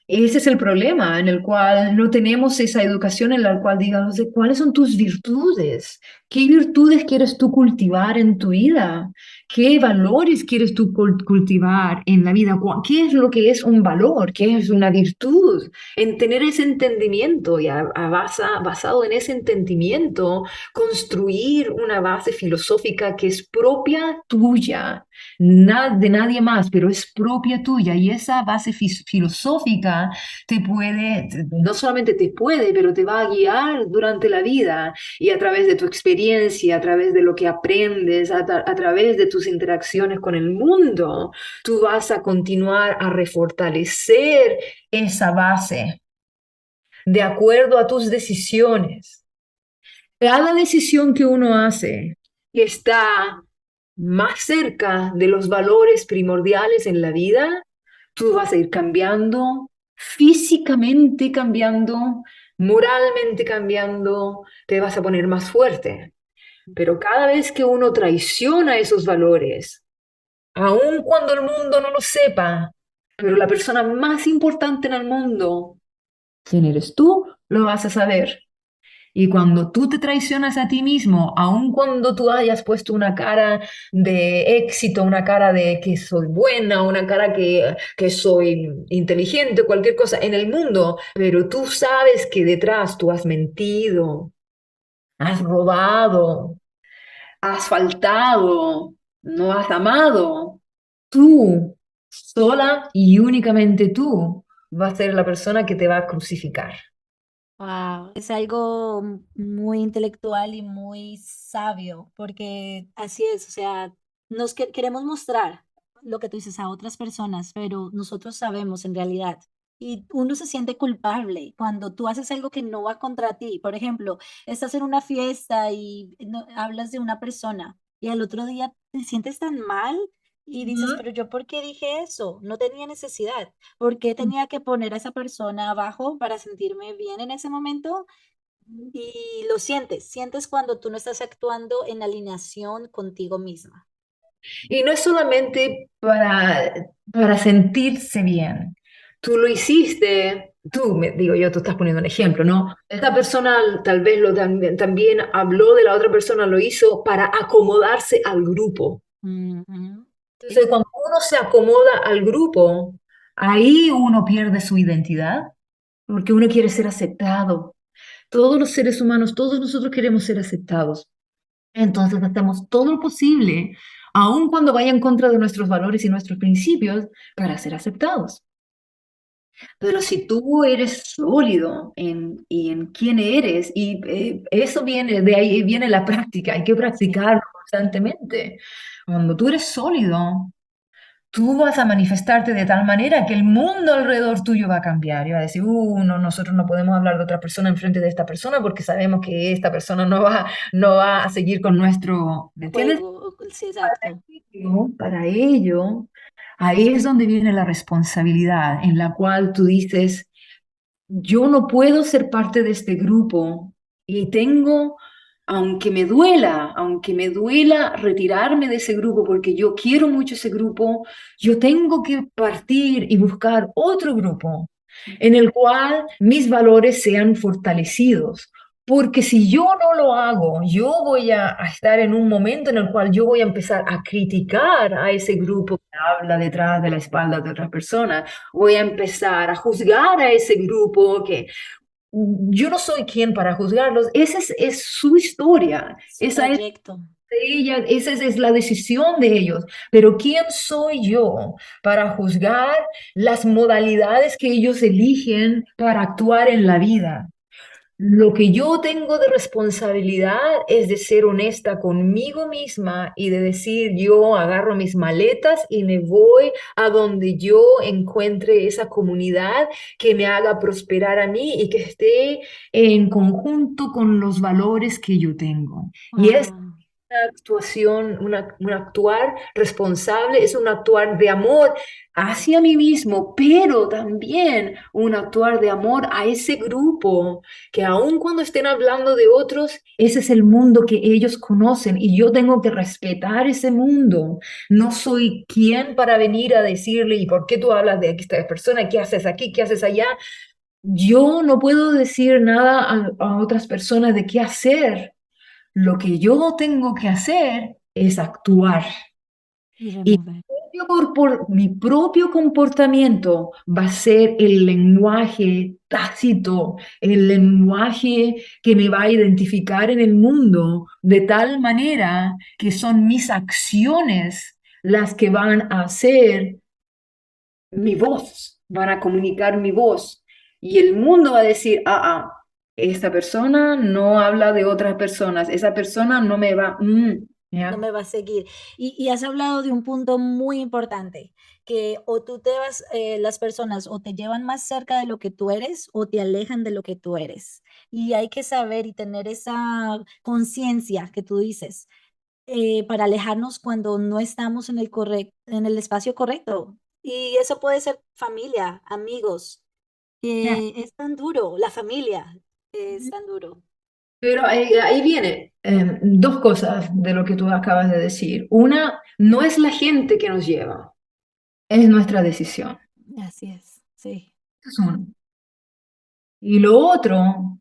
Ese es el problema, en el cual no tenemos esa educación en la cual digamos de cuáles son tus virtudes, qué virtudes quieres tú cultivar en tu vida. ¿Qué valores quieres tú cultivar en la vida? ¿Qué es lo que es un valor? ¿Qué es una virtud? En tener ese entendimiento y basado en ese entendimiento, construir una base filosófica que es propia tuya, de nadie más, pero es propia tuya. Y esa base filosófica te puede, no solamente te puede, pero te va a guiar durante la vida y a través de tu experiencia, a través de lo que aprendes, a través de tus interacciones con el mundo, tú vas a continuar a refortalecer esa base de acuerdo a tus decisiones. Cada decisión que uno hace que está más cerca de los valores primordiales en la vida, tú vas a ir cambiando, físicamente cambiando, moralmente cambiando, te vas a poner más fuerte. Pero cada vez que uno traiciona esos valores, aun cuando el mundo no lo sepa, pero la persona más importante en el mundo, ¿quién eres tú? Lo vas a saber. Y cuando tú te traicionas a ti mismo, aun cuando tú hayas puesto una cara de éxito, una cara de que soy buena, una cara que soy inteligente, cualquier cosa en el mundo, pero tú sabes que detrás tú has mentido, has robado, has faltado, no has amado, tú, sola y únicamente tú, vas a ser la persona que te va a crucificar. Wow, es algo muy intelectual y muy sabio, porque así es, o sea, queremos mostrar lo que tú dices a otras personas, pero nosotros sabemos en realidad. Y uno se siente culpable cuando tú haces algo que no va contra ti. Por ejemplo, estás en una fiesta y hablas de una persona y al otro día te sientes tan mal y dices, pero yo, ¿por qué dije eso? No tenía necesidad. ¿Por qué tenía que poner a esa persona abajo para sentirme bien en ese momento? Y lo sientes cuando tú no estás actuando en alineación contigo misma. Y no es solamente para sentirse bien. Tú lo hiciste, digo yo, tú estás poniendo un ejemplo, ¿no? Esta persona tal vez también habló de la otra persona, lo hizo para acomodarse al grupo. Ujú. Entonces, cuando uno se acomoda al grupo, ahí uno pierde su identidad, porque uno quiere ser aceptado. Todos los seres humanos, todos nosotros queremos ser aceptados. Entonces hacemos todo lo posible, aun cuando vaya en contra de nuestros valores y nuestros principios, para ser aceptados. Pero si tú eres sólido en quién eres, y eso viene, de ahí viene la práctica, hay que Sí, practicarlo constantemente. Cuando tú eres sólido, tú vas a manifestarte de tal manera que el mundo alrededor tuyo va a cambiar y va a decir, no, nosotros no podemos hablar de otra persona enfrente de esta persona porque sabemos que esta persona no va a seguir con nuestro, ¿me entiendes? juego, sí, exacto. Para ello, ahí es donde viene la responsabilidad en la cual tú dices, yo no puedo ser parte de este grupo y tengo, aunque me duela retirarme de ese grupo porque yo quiero mucho ese grupo, yo tengo que partir y buscar otro grupo en el cual mis valores sean fortalecidos. Porque si yo no lo hago, yo voy a estar en un momento en el cual yo voy a empezar a criticar a ese grupo que habla detrás de la espalda de otra persona. Voy a empezar a juzgar a ese grupo que yo no soy quien para juzgarlos. Esa es su historia, Su esa es trayecto. de ella, esa es la decisión de ellos. Pero ¿quién soy yo para juzgar las modalidades que ellos eligen para actuar en la vida? Lo que yo tengo de responsabilidad es de ser honesta conmigo misma y de decir, yo agarro mis maletas y me voy a donde yo encuentre esa comunidad que me haga prosperar a mí y que esté en conjunto con los valores que yo tengo. Y es Wow. una actuación, un actuar responsable, es un actuar de amor hacia mí mismo, pero también un actuar de amor a ese grupo que aun cuando estén hablando de otros, ese es el mundo que ellos conocen y yo tengo que respetar ese mundo. No soy quien para venir a decirle, ¿y por qué tú hablas de esta persona? ¿Qué haces aquí? ¿Qué haces allá? Yo no puedo decir nada a otras personas de qué hacer. Lo que yo tengo que hacer es actuar. Y Y remover. mi propio comportamiento va a ser el lenguaje tácito, el lenguaje que me va a identificar en el mundo, de tal manera que son mis acciones las que van a hacer mi voz, van a comunicar mi voz. Y el mundo va a decir, esta persona no habla de otras personas, esa persona no me va, No ¿ya? me va a seguir. Y has hablado de un punto muy importante, que o tú te vas, las personas o te llevan más cerca de lo que tú eres o te alejan de lo que tú eres. Y hay que saber y tener esa conciencia que tú dices, para alejarnos cuando no estamos en el espacio correcto. Y eso puede ser familia, amigos, Ya. que es tan duro, la familia es tan duro. Pero ahí viene dos cosas de lo que tú acabas de decir. Una, no es la gente que nos lleva, es nuestra decisión. Así es, sí. Eso es uno. Y lo otro,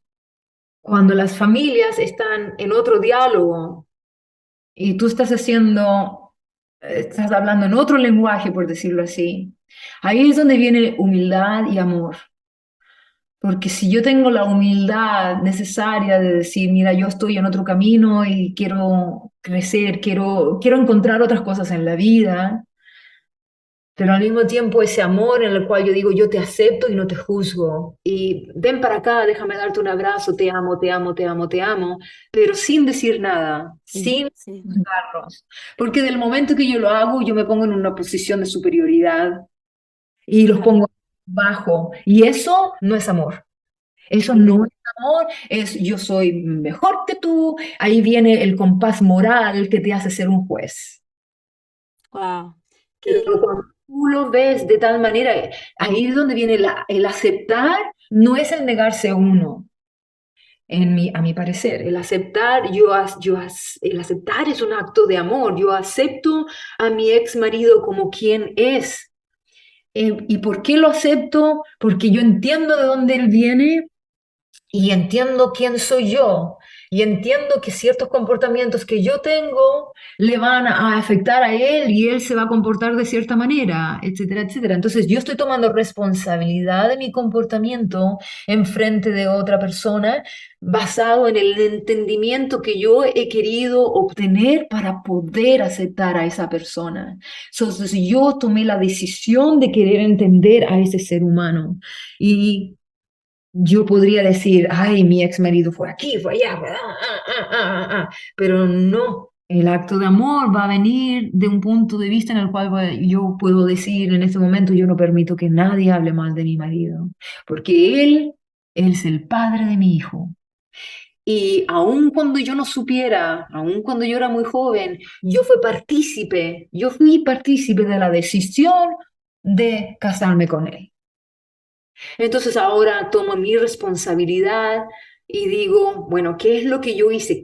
cuando las familias están en otro diálogo y tú estás estás hablando en otro lenguaje, por decirlo así, ahí es donde viene humildad y amor. Porque si yo tengo la humildad necesaria de decir, mira, yo estoy en otro camino y quiero crecer, quiero encontrar otras cosas en la vida, pero al mismo tiempo ese amor en el cual yo digo, yo te acepto y no te juzgo, y ven para acá, déjame darte un abrazo, te amo, te amo, te amo, te amo, pero sin decir nada, Sí, sin sí. juzgarlos. Porque del momento que yo lo hago, yo me pongo en una posición de superioridad y los Claro, pongo bajo, y eso no es amor. Eso sí. no es amor, es yo soy mejor que tú. Ahí viene el compás moral que te hace ser un juez. Wow. Pero Que cuando tú lo ves de tal manera, ahí es donde viene el aceptar, no es el negarse a uno, a mi parecer. El aceptar, el aceptar es un acto de amor. Yo acepto a mi ex marido como quien es. ¿Y por qué lo acepto? Porque yo entiendo de dónde él viene. y entiendo quién soy yo y entiendo que ciertos comportamientos que yo tengo le van a afectar a él y él se va a comportar de cierta manera, etcétera, etcétera. Entonces yo estoy tomando responsabilidad de mi comportamiento en frente de otra persona basado en el entendimiento que yo he querido obtener para poder aceptar a esa persona. Entonces yo tomé la decisión de querer entender a ese ser humano y yo podría decir, ay, mi ex marido fue aquí, fue allá, pero no. El acto de amor va a venir de un punto de vista en el cual yo puedo decir en este momento, yo no permito que nadie hable mal de mi marido, porque él es el padre de mi hijo. Y aun cuando yo no supiera, aun cuando yo era muy joven, yo fui partícipe de la decisión de casarme con él. Entonces ahora tomo mi responsabilidad y digo, bueno, ¿qué es lo que yo hice?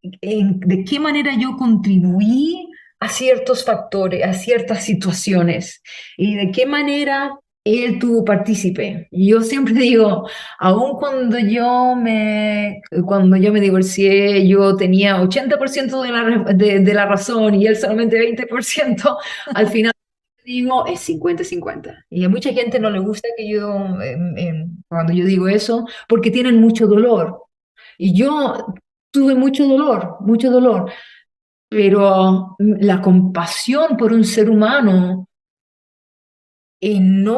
¿De qué manera yo contribuí a ciertos factores, a ciertas situaciones? ¿Y de qué manera él tuvo partícipe? Y yo siempre digo, aun cuando yo me divorcié, yo tenía 80% de la razón y él solamente 20%, al final digo es 50-50. Y a mucha gente no le gusta que cuando yo digo eso, porque tienen mucho dolor. Y yo tuve mucho dolor, pero la compasión por un ser humano y no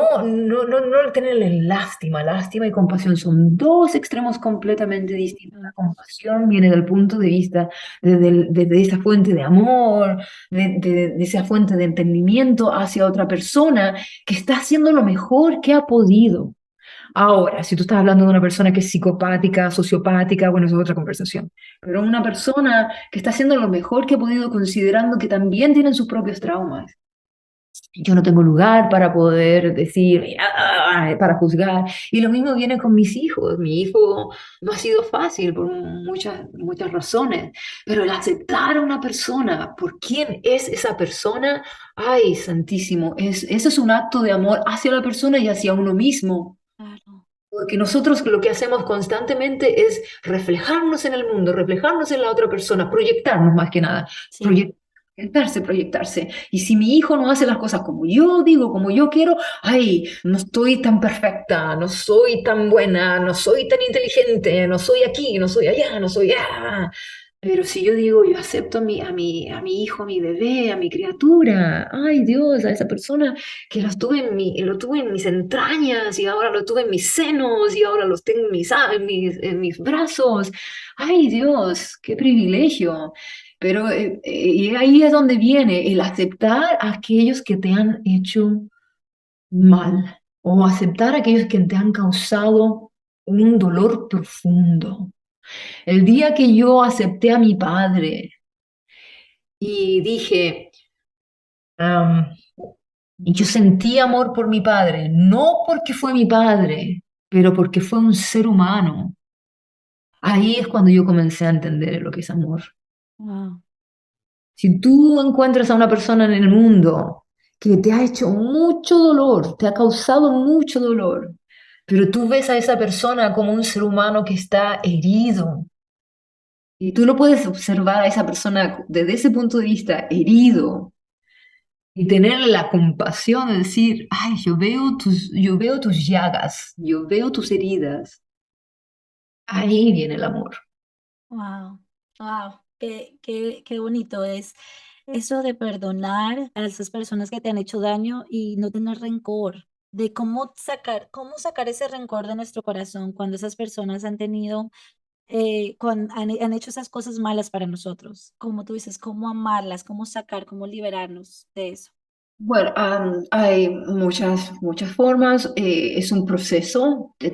tenerle lástima. Lástima y compasión son dos extremos completamente distintos. La compasión viene del punto de vista de esa fuente de amor, de esa fuente de entendimiento hacia otra persona que está haciendo lo mejor que ha podido. Ahora, si tú estás hablando de una persona que es psicopática, sociopática, bueno, eso es otra conversación. Pero una persona que está haciendo lo mejor que ha podido considerando que también tienen sus propios traumas. Yo no tengo lugar para poder decir, para juzgar. Y lo mismo viene con mis hijos. Mi hijo no ha sido fácil por muchas razones, pero el aceptar a una persona por quién es esa persona, ay, santísimo, eso es un acto de amor hacia la persona y hacia uno mismo. Claro, Porque nosotros lo que hacemos constantemente es reflejarnos en el mundo, reflejarnos en la otra persona, proyectarnos más que nada, sí. proyectarse. Y si mi hijo no hace las cosas como yo digo, como yo quiero, ay, no estoy tan perfecta, no soy tan buena, no soy tan inteligente, no soy aquí, no soy allá, no soy allá. Pero si yo digo, yo acepto a mi hijo, a mi bebé, a mi criatura, ay Dios, a esa persona que lo tuve en mis entrañas y ahora lo tuve en mis senos y ahora los tengo en mis brazos. Ay Dios, qué privilegio. Pero y ahí es donde viene el aceptar a aquellos que te han hecho mal o aceptar a aquellos que te han causado un dolor profundo. El día que yo acepté a mi padre y dije, am, y yo sentí amor por mi padre, no porque fue mi padre, pero porque fue un ser humano. Ahí es cuando yo comencé a entender lo que es amor. Wow. Si tú encuentras a una persona en el mundo que te ha hecho mucho dolor, te ha causado mucho dolor, pero tú ves a esa persona como un ser humano que está herido, y tú lo puedes observar a esa persona desde ese punto de vista herido y tener la compasión de decir, ay, yo veo tus llagas, yo veo tus heridas. Ahí viene el amor. Wow, wow, qué bonito es eso de perdonar a esas personas que te han hecho daño y no tener rencor, de cómo sacar ese rencor de nuestro corazón cuando esas personas han tenido, han hecho esas cosas malas para nosotros. Como tú dices, cómo amarlas, cómo sacar, cómo liberarnos de eso. Bueno, hay muchas formas. Es un proceso, te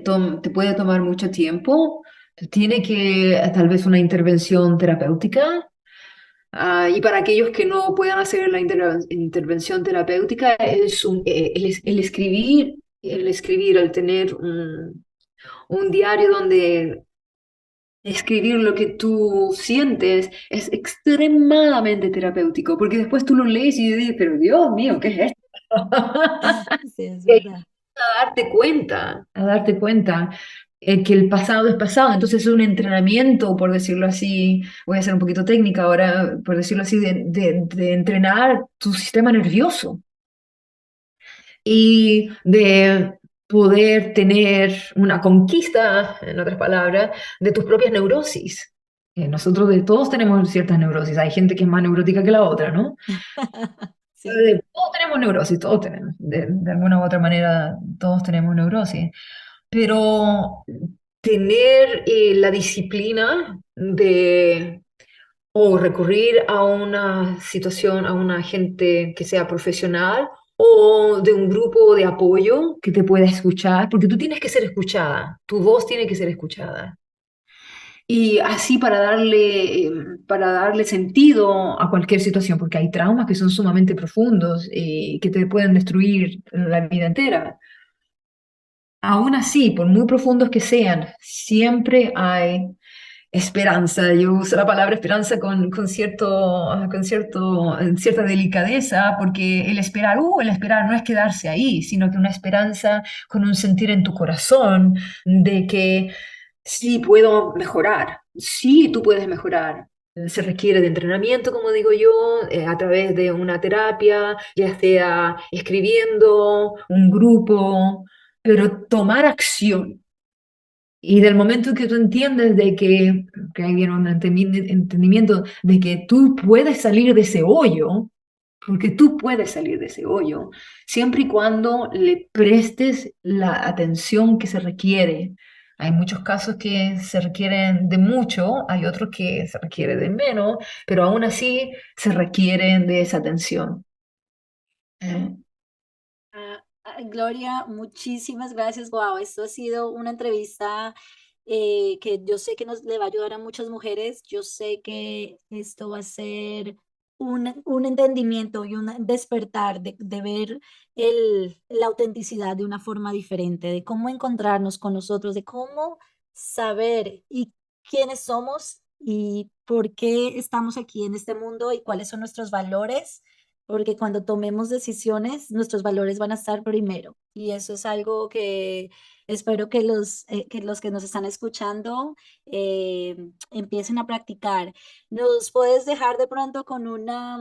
puede tomar mucho tiempo. Tiene que tal vez una intervención terapéutica. Y para aquellos que no puedan hacer la intervención terapéutica, el tener un diario donde escribir lo que tú sientes es extremadamente terapéutico, porque después tú lo lees y dices, pero Dios mío, ¿qué es esto? Sí, es Y ahí verdad. a darte cuenta, a darte cuenta. que el pasado es pasado, entonces es un entrenamiento, por decirlo así, voy a ser un poquito técnica ahora, por decirlo así, de entrenar tu sistema nervioso y de poder tener una conquista, en otras palabras, de tus propias neurosis. Nosotros de todos tenemos ciertas neurosis, hay gente que es más neurótica que la otra, ¿no? Sí. Todos tenemos neurosis, todos tenemos, de alguna u otra manera, todos tenemos neurosis, pero tener la disciplina de o recurrir a una situación, a una gente que sea profesional o de un grupo de apoyo que te pueda escuchar, porque tú tienes que ser escuchada, tu voz tiene que ser escuchada. Y así para darle sentido a cualquier situación, porque hay traumas que son sumamente profundos y que te pueden destruir la vida entera. Aún así, por muy profundos que sean, siempre hay esperanza. Yo uso la palabra esperanza cierta delicadeza, porque el esperar no es quedarse ahí, sino que una esperanza con un sentir en tu corazón de que sí puedo mejorar, sí tú puedes mejorar. Se requiere de entrenamiento, como digo yo, a través de una terapia, ya sea escribiendo, un grupo, pero tomar acción. Y del momento que tú entiendes que hay bien un entendimiento de que tú puedes salir de ese hoyo, porque tú puedes salir de ese hoyo, siempre y cuando le prestes la atención que se requiere. Hay muchos casos que se requieren de mucho, hay otros que se requiere de menos, pero aún así se requieren de esa atención. ¿Eh? Gloria, muchísimas gracias. Wow, esto ha sido una entrevista que yo sé que nos le va a ayudar a muchas mujeres. Yo sé que esto va a ser un entendimiento y un despertar de ver la autenticidad de una forma diferente, de cómo encontrarnos con nosotros, de cómo saber y quiénes somos y por qué estamos aquí en este mundo y cuáles son nuestros valores, porque cuando tomemos decisiones, nuestros valores van a estar primero. Y eso es algo que espero que los que nos están escuchando empiecen a practicar. ¿Nos puedes dejar de pronto con una,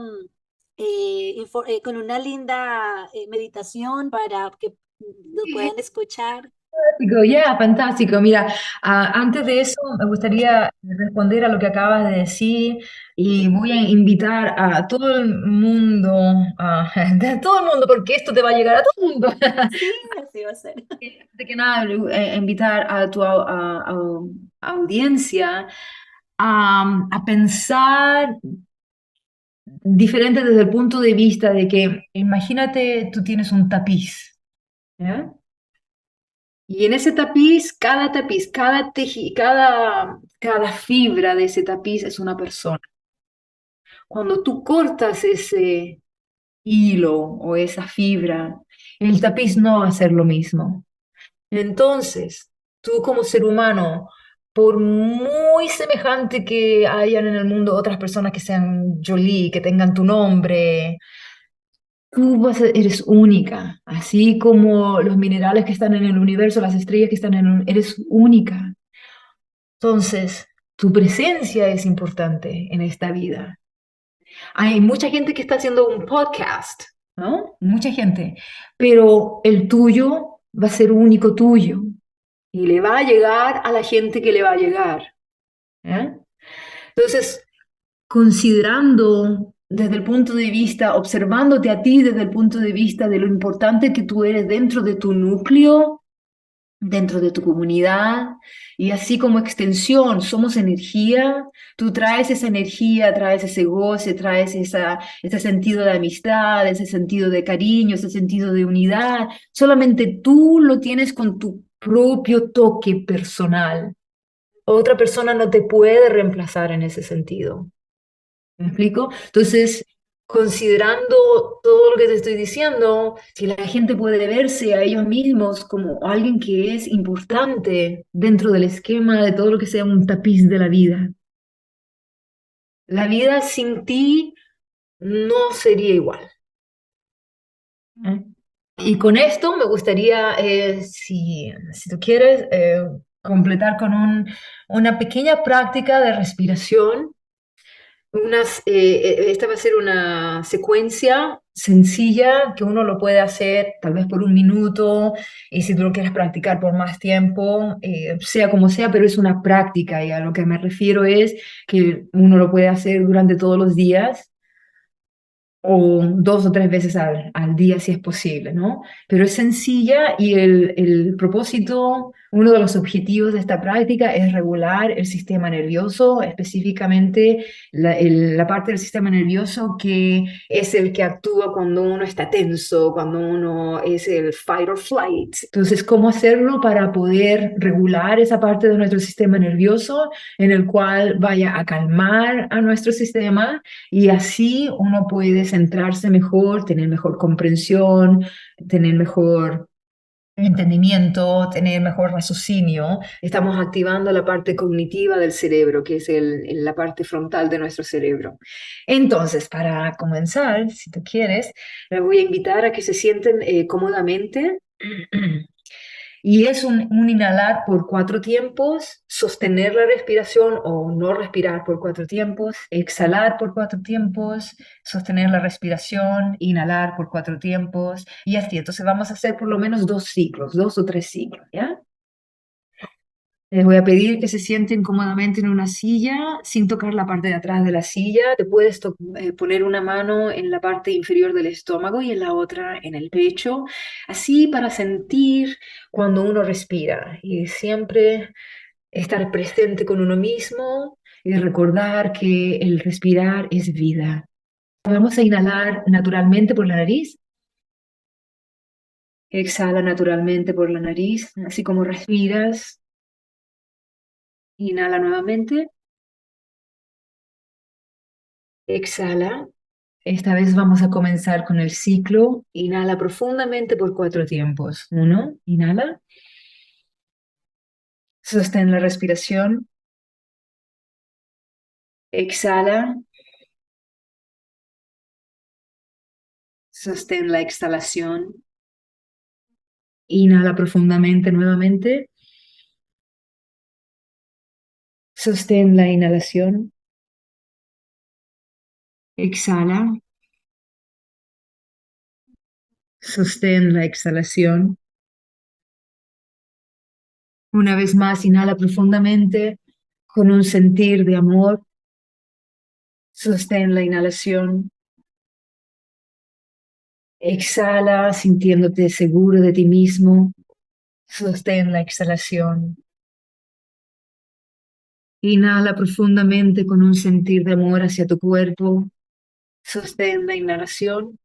con una linda meditación para que lo puedan escuchar? Fantástico, ya, fantástico. Mira, antes de eso me gustaría responder a lo que acabas de decir y voy a invitar a todo el mundo, a todo el mundo, porque esto te va a llegar a todo el mundo. Sí, así va a ser. De que nada, invitar a tu audiencia a pensar diferente desde el punto de vista de que, imagínate, tú tienes un tapiz, ¿ya? Y en ese tapiz, cada fibra de ese tapiz es una persona. Cuando tú cortas ese hilo o esa fibra, el tapiz no va a ser lo mismo. Entonces, tú como ser humano, por muy semejante que hayan en el mundo otras personas que sean Jolie, que tengan tu nombre, eres única, así como los minerales que están en el universo, las estrellas que están eres única. Entonces, tu presencia es importante en esta vida. Hay mucha gente que está haciendo un podcast, ¿no? Mucha gente, pero el tuyo va a ser único tuyo y le va a llegar a la gente que le va a llegar. ¿Eh? Entonces, considerando desde el punto de vista, observándote a ti desde el punto de vista de lo importante que tú eres dentro de tu núcleo, dentro de tu comunidad, y así como extensión, somos energía, tú traes esa energía, traes ese goce, traes ese sentido de amistad, ese sentido de cariño, ese sentido de unidad, solamente tú lo tienes con tu propio toque personal. Otra persona no te puede reemplazar en ese sentido. ¿Me explico? Entonces, considerando todo lo que te estoy diciendo, si la gente puede verse a ellos mismos como alguien que es importante dentro del esquema de todo lo que sea un tapiz de la vida sin ti no sería igual. ¿Eh? Y con esto me gustaría, si tú quieres, completar con una pequeña práctica de respiración. Esta va a ser una secuencia sencilla que uno lo puede hacer tal vez por un minuto y si tú lo quieres practicar por más tiempo, sea como sea, pero es una práctica y a lo que me refiero es que uno lo puede hacer durante todos los días o 2 o 3 veces al día si es posible, ¿no? Pero es sencilla y el propósito, uno de los objetivos de esta práctica es regular el sistema nervioso, específicamente la parte del sistema nervioso que es el que actúa cuando uno está tenso, cuando uno es el fight or flight. Entonces, ¿cómo hacerlo para poder regular esa parte de nuestro sistema nervioso en el cual vaya a calmar a nuestro sistema? Y así uno puede centrarse mejor, tener mejor comprensión, tener mejor entendimiento, tener mejor raciocinio. Estamos activando la parte cognitiva del cerebro, que es la parte frontal de nuestro cerebro. Entonces, para comenzar, si tú quieres, me voy a invitar a que se sienten cómodamente. Y es un inhalar por 4 tiempos, sostener la respiración o no respirar por 4 tiempos, exhalar por 4 tiempos, sostener la respiración, inhalar por 4 tiempos y así. Entonces vamos a hacer por lo menos 2 ciclos, 2 o 3 ciclos, ¿ya? Les voy a pedir que se sienten cómodamente en una silla sin tocar la parte de atrás de la silla. Te puedes poner una mano en la parte inferior del estómago y en la otra en el pecho, así para sentir cuando uno respira y siempre estar presente con uno mismo y recordar que el respirar es vida. Vamos a inhalar naturalmente por la nariz. Exhala naturalmente por la nariz, así como respiras. Inhala nuevamente. Exhala. Esta vez vamos a comenzar con el ciclo. Inhala profundamente por 4 tiempos. 1, inhala. Sostén la respiración. Exhala. Sostén la exhalación. Inhala profundamente nuevamente. Sostén la inhalación. Exhala. Sostén la exhalación. Una vez más, inhala profundamente con un sentir de amor. Sostén la inhalación. Exhala sintiéndote seguro de ti mismo. Sostén la exhalación. Inhala profundamente con un sentir de amor hacia tu cuerpo. Sostén la inhalación.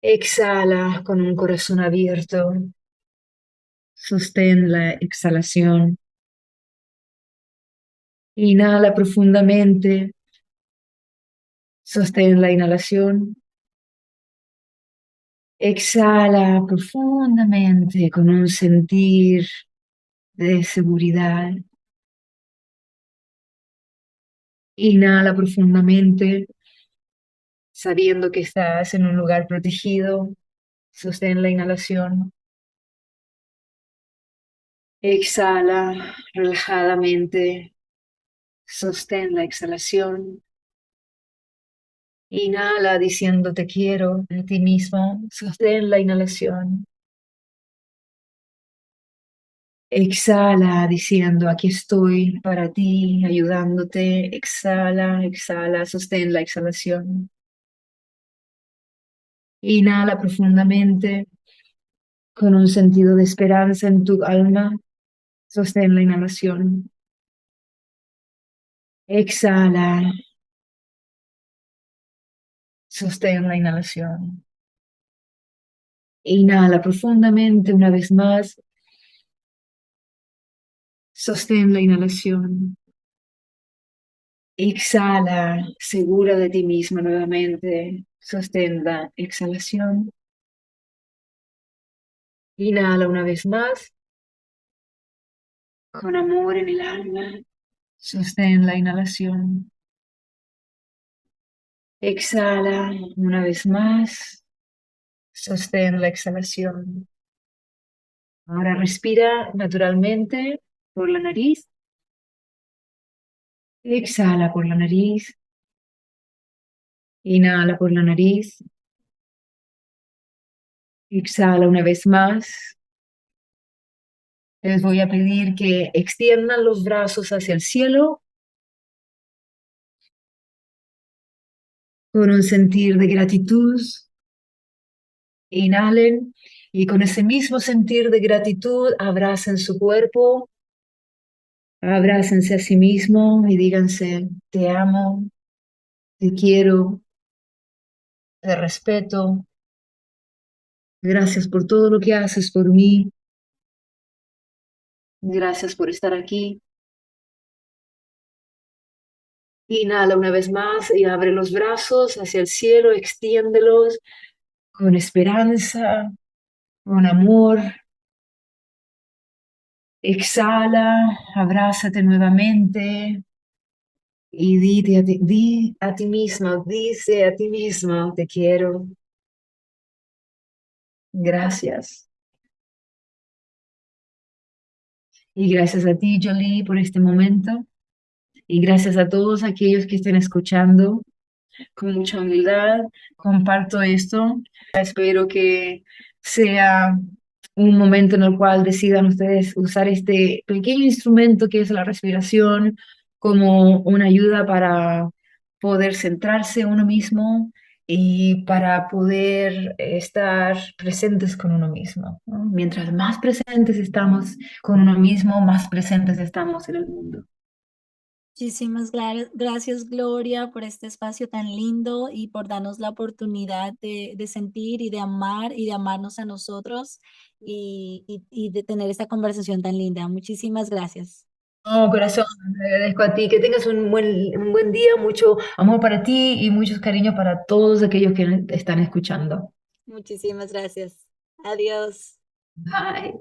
Exhala con un corazón abierto. Sostén la exhalación. Inhala profundamente. Sostén la inhalación. Exhala profundamente con un sentir de seguridad. Inhala profundamente, sabiendo que estás en un lugar protegido. Sostén la inhalación. Exhala relajadamente. Sostén la exhalación. Inhala diciendo te quiero a ti mismo. Sostén la inhalación. Exhala diciendo aquí estoy para ti, ayudándote. Exhala, exhala, sostén la exhalación. Inhala profundamente con un sentido de esperanza en tu alma. Sostén la inhalación. Exhala. Sostén la inhalación. Inhala profundamente una vez más. Sostén la inhalación. Exhala, segura de ti misma nuevamente. Sostén la exhalación. Inhala una vez más, con amor en el alma. Sostén la inhalación. Exhala una vez más. Sostén la exhalación. Ahora respira naturalmente por la nariz. Exhala por la nariz. Inhala por la nariz. Exhala una vez más. Les voy a pedir que extiendan los brazos hacia el cielo con un sentir de gratitud. Inhalen y con ese mismo sentir de gratitud abracen su cuerpo, abrácense a sí mismo y díganse, te amo, te quiero, te respeto, gracias por todo lo que haces por mí, gracias por estar aquí. Inhala una vez más y abre los brazos hacia el cielo, extiéndelos con esperanza, con amor. Exhala, abrázate nuevamente y di a ti misma, dice a ti misma, te quiero, gracias. Y gracias a ti, Jolie, por este momento. Y gracias a todos aquellos que estén escuchando. Con mucha humildad comparto esto. Espero que sea un momento en el cual decidan ustedes usar este pequeño instrumento que es la respiración como una ayuda para poder centrarse en uno mismo y para poder estar presentes con uno mismo, ¿no? Mientras más presentes estamos con uno mismo, más presentes estamos en el mundo. Muchísimas gracias, Gloria, por este espacio tan lindo y por darnos la oportunidad de sentir y de amar y de amarnos a nosotros y de tener esta conversación tan linda. Muchísimas gracias. No, corazón, te agradezco a ti, que tengas un buen día, mucho amor para ti y muchos cariños para todos aquellos que están escuchando. Muchísimas gracias. Adiós. Bye.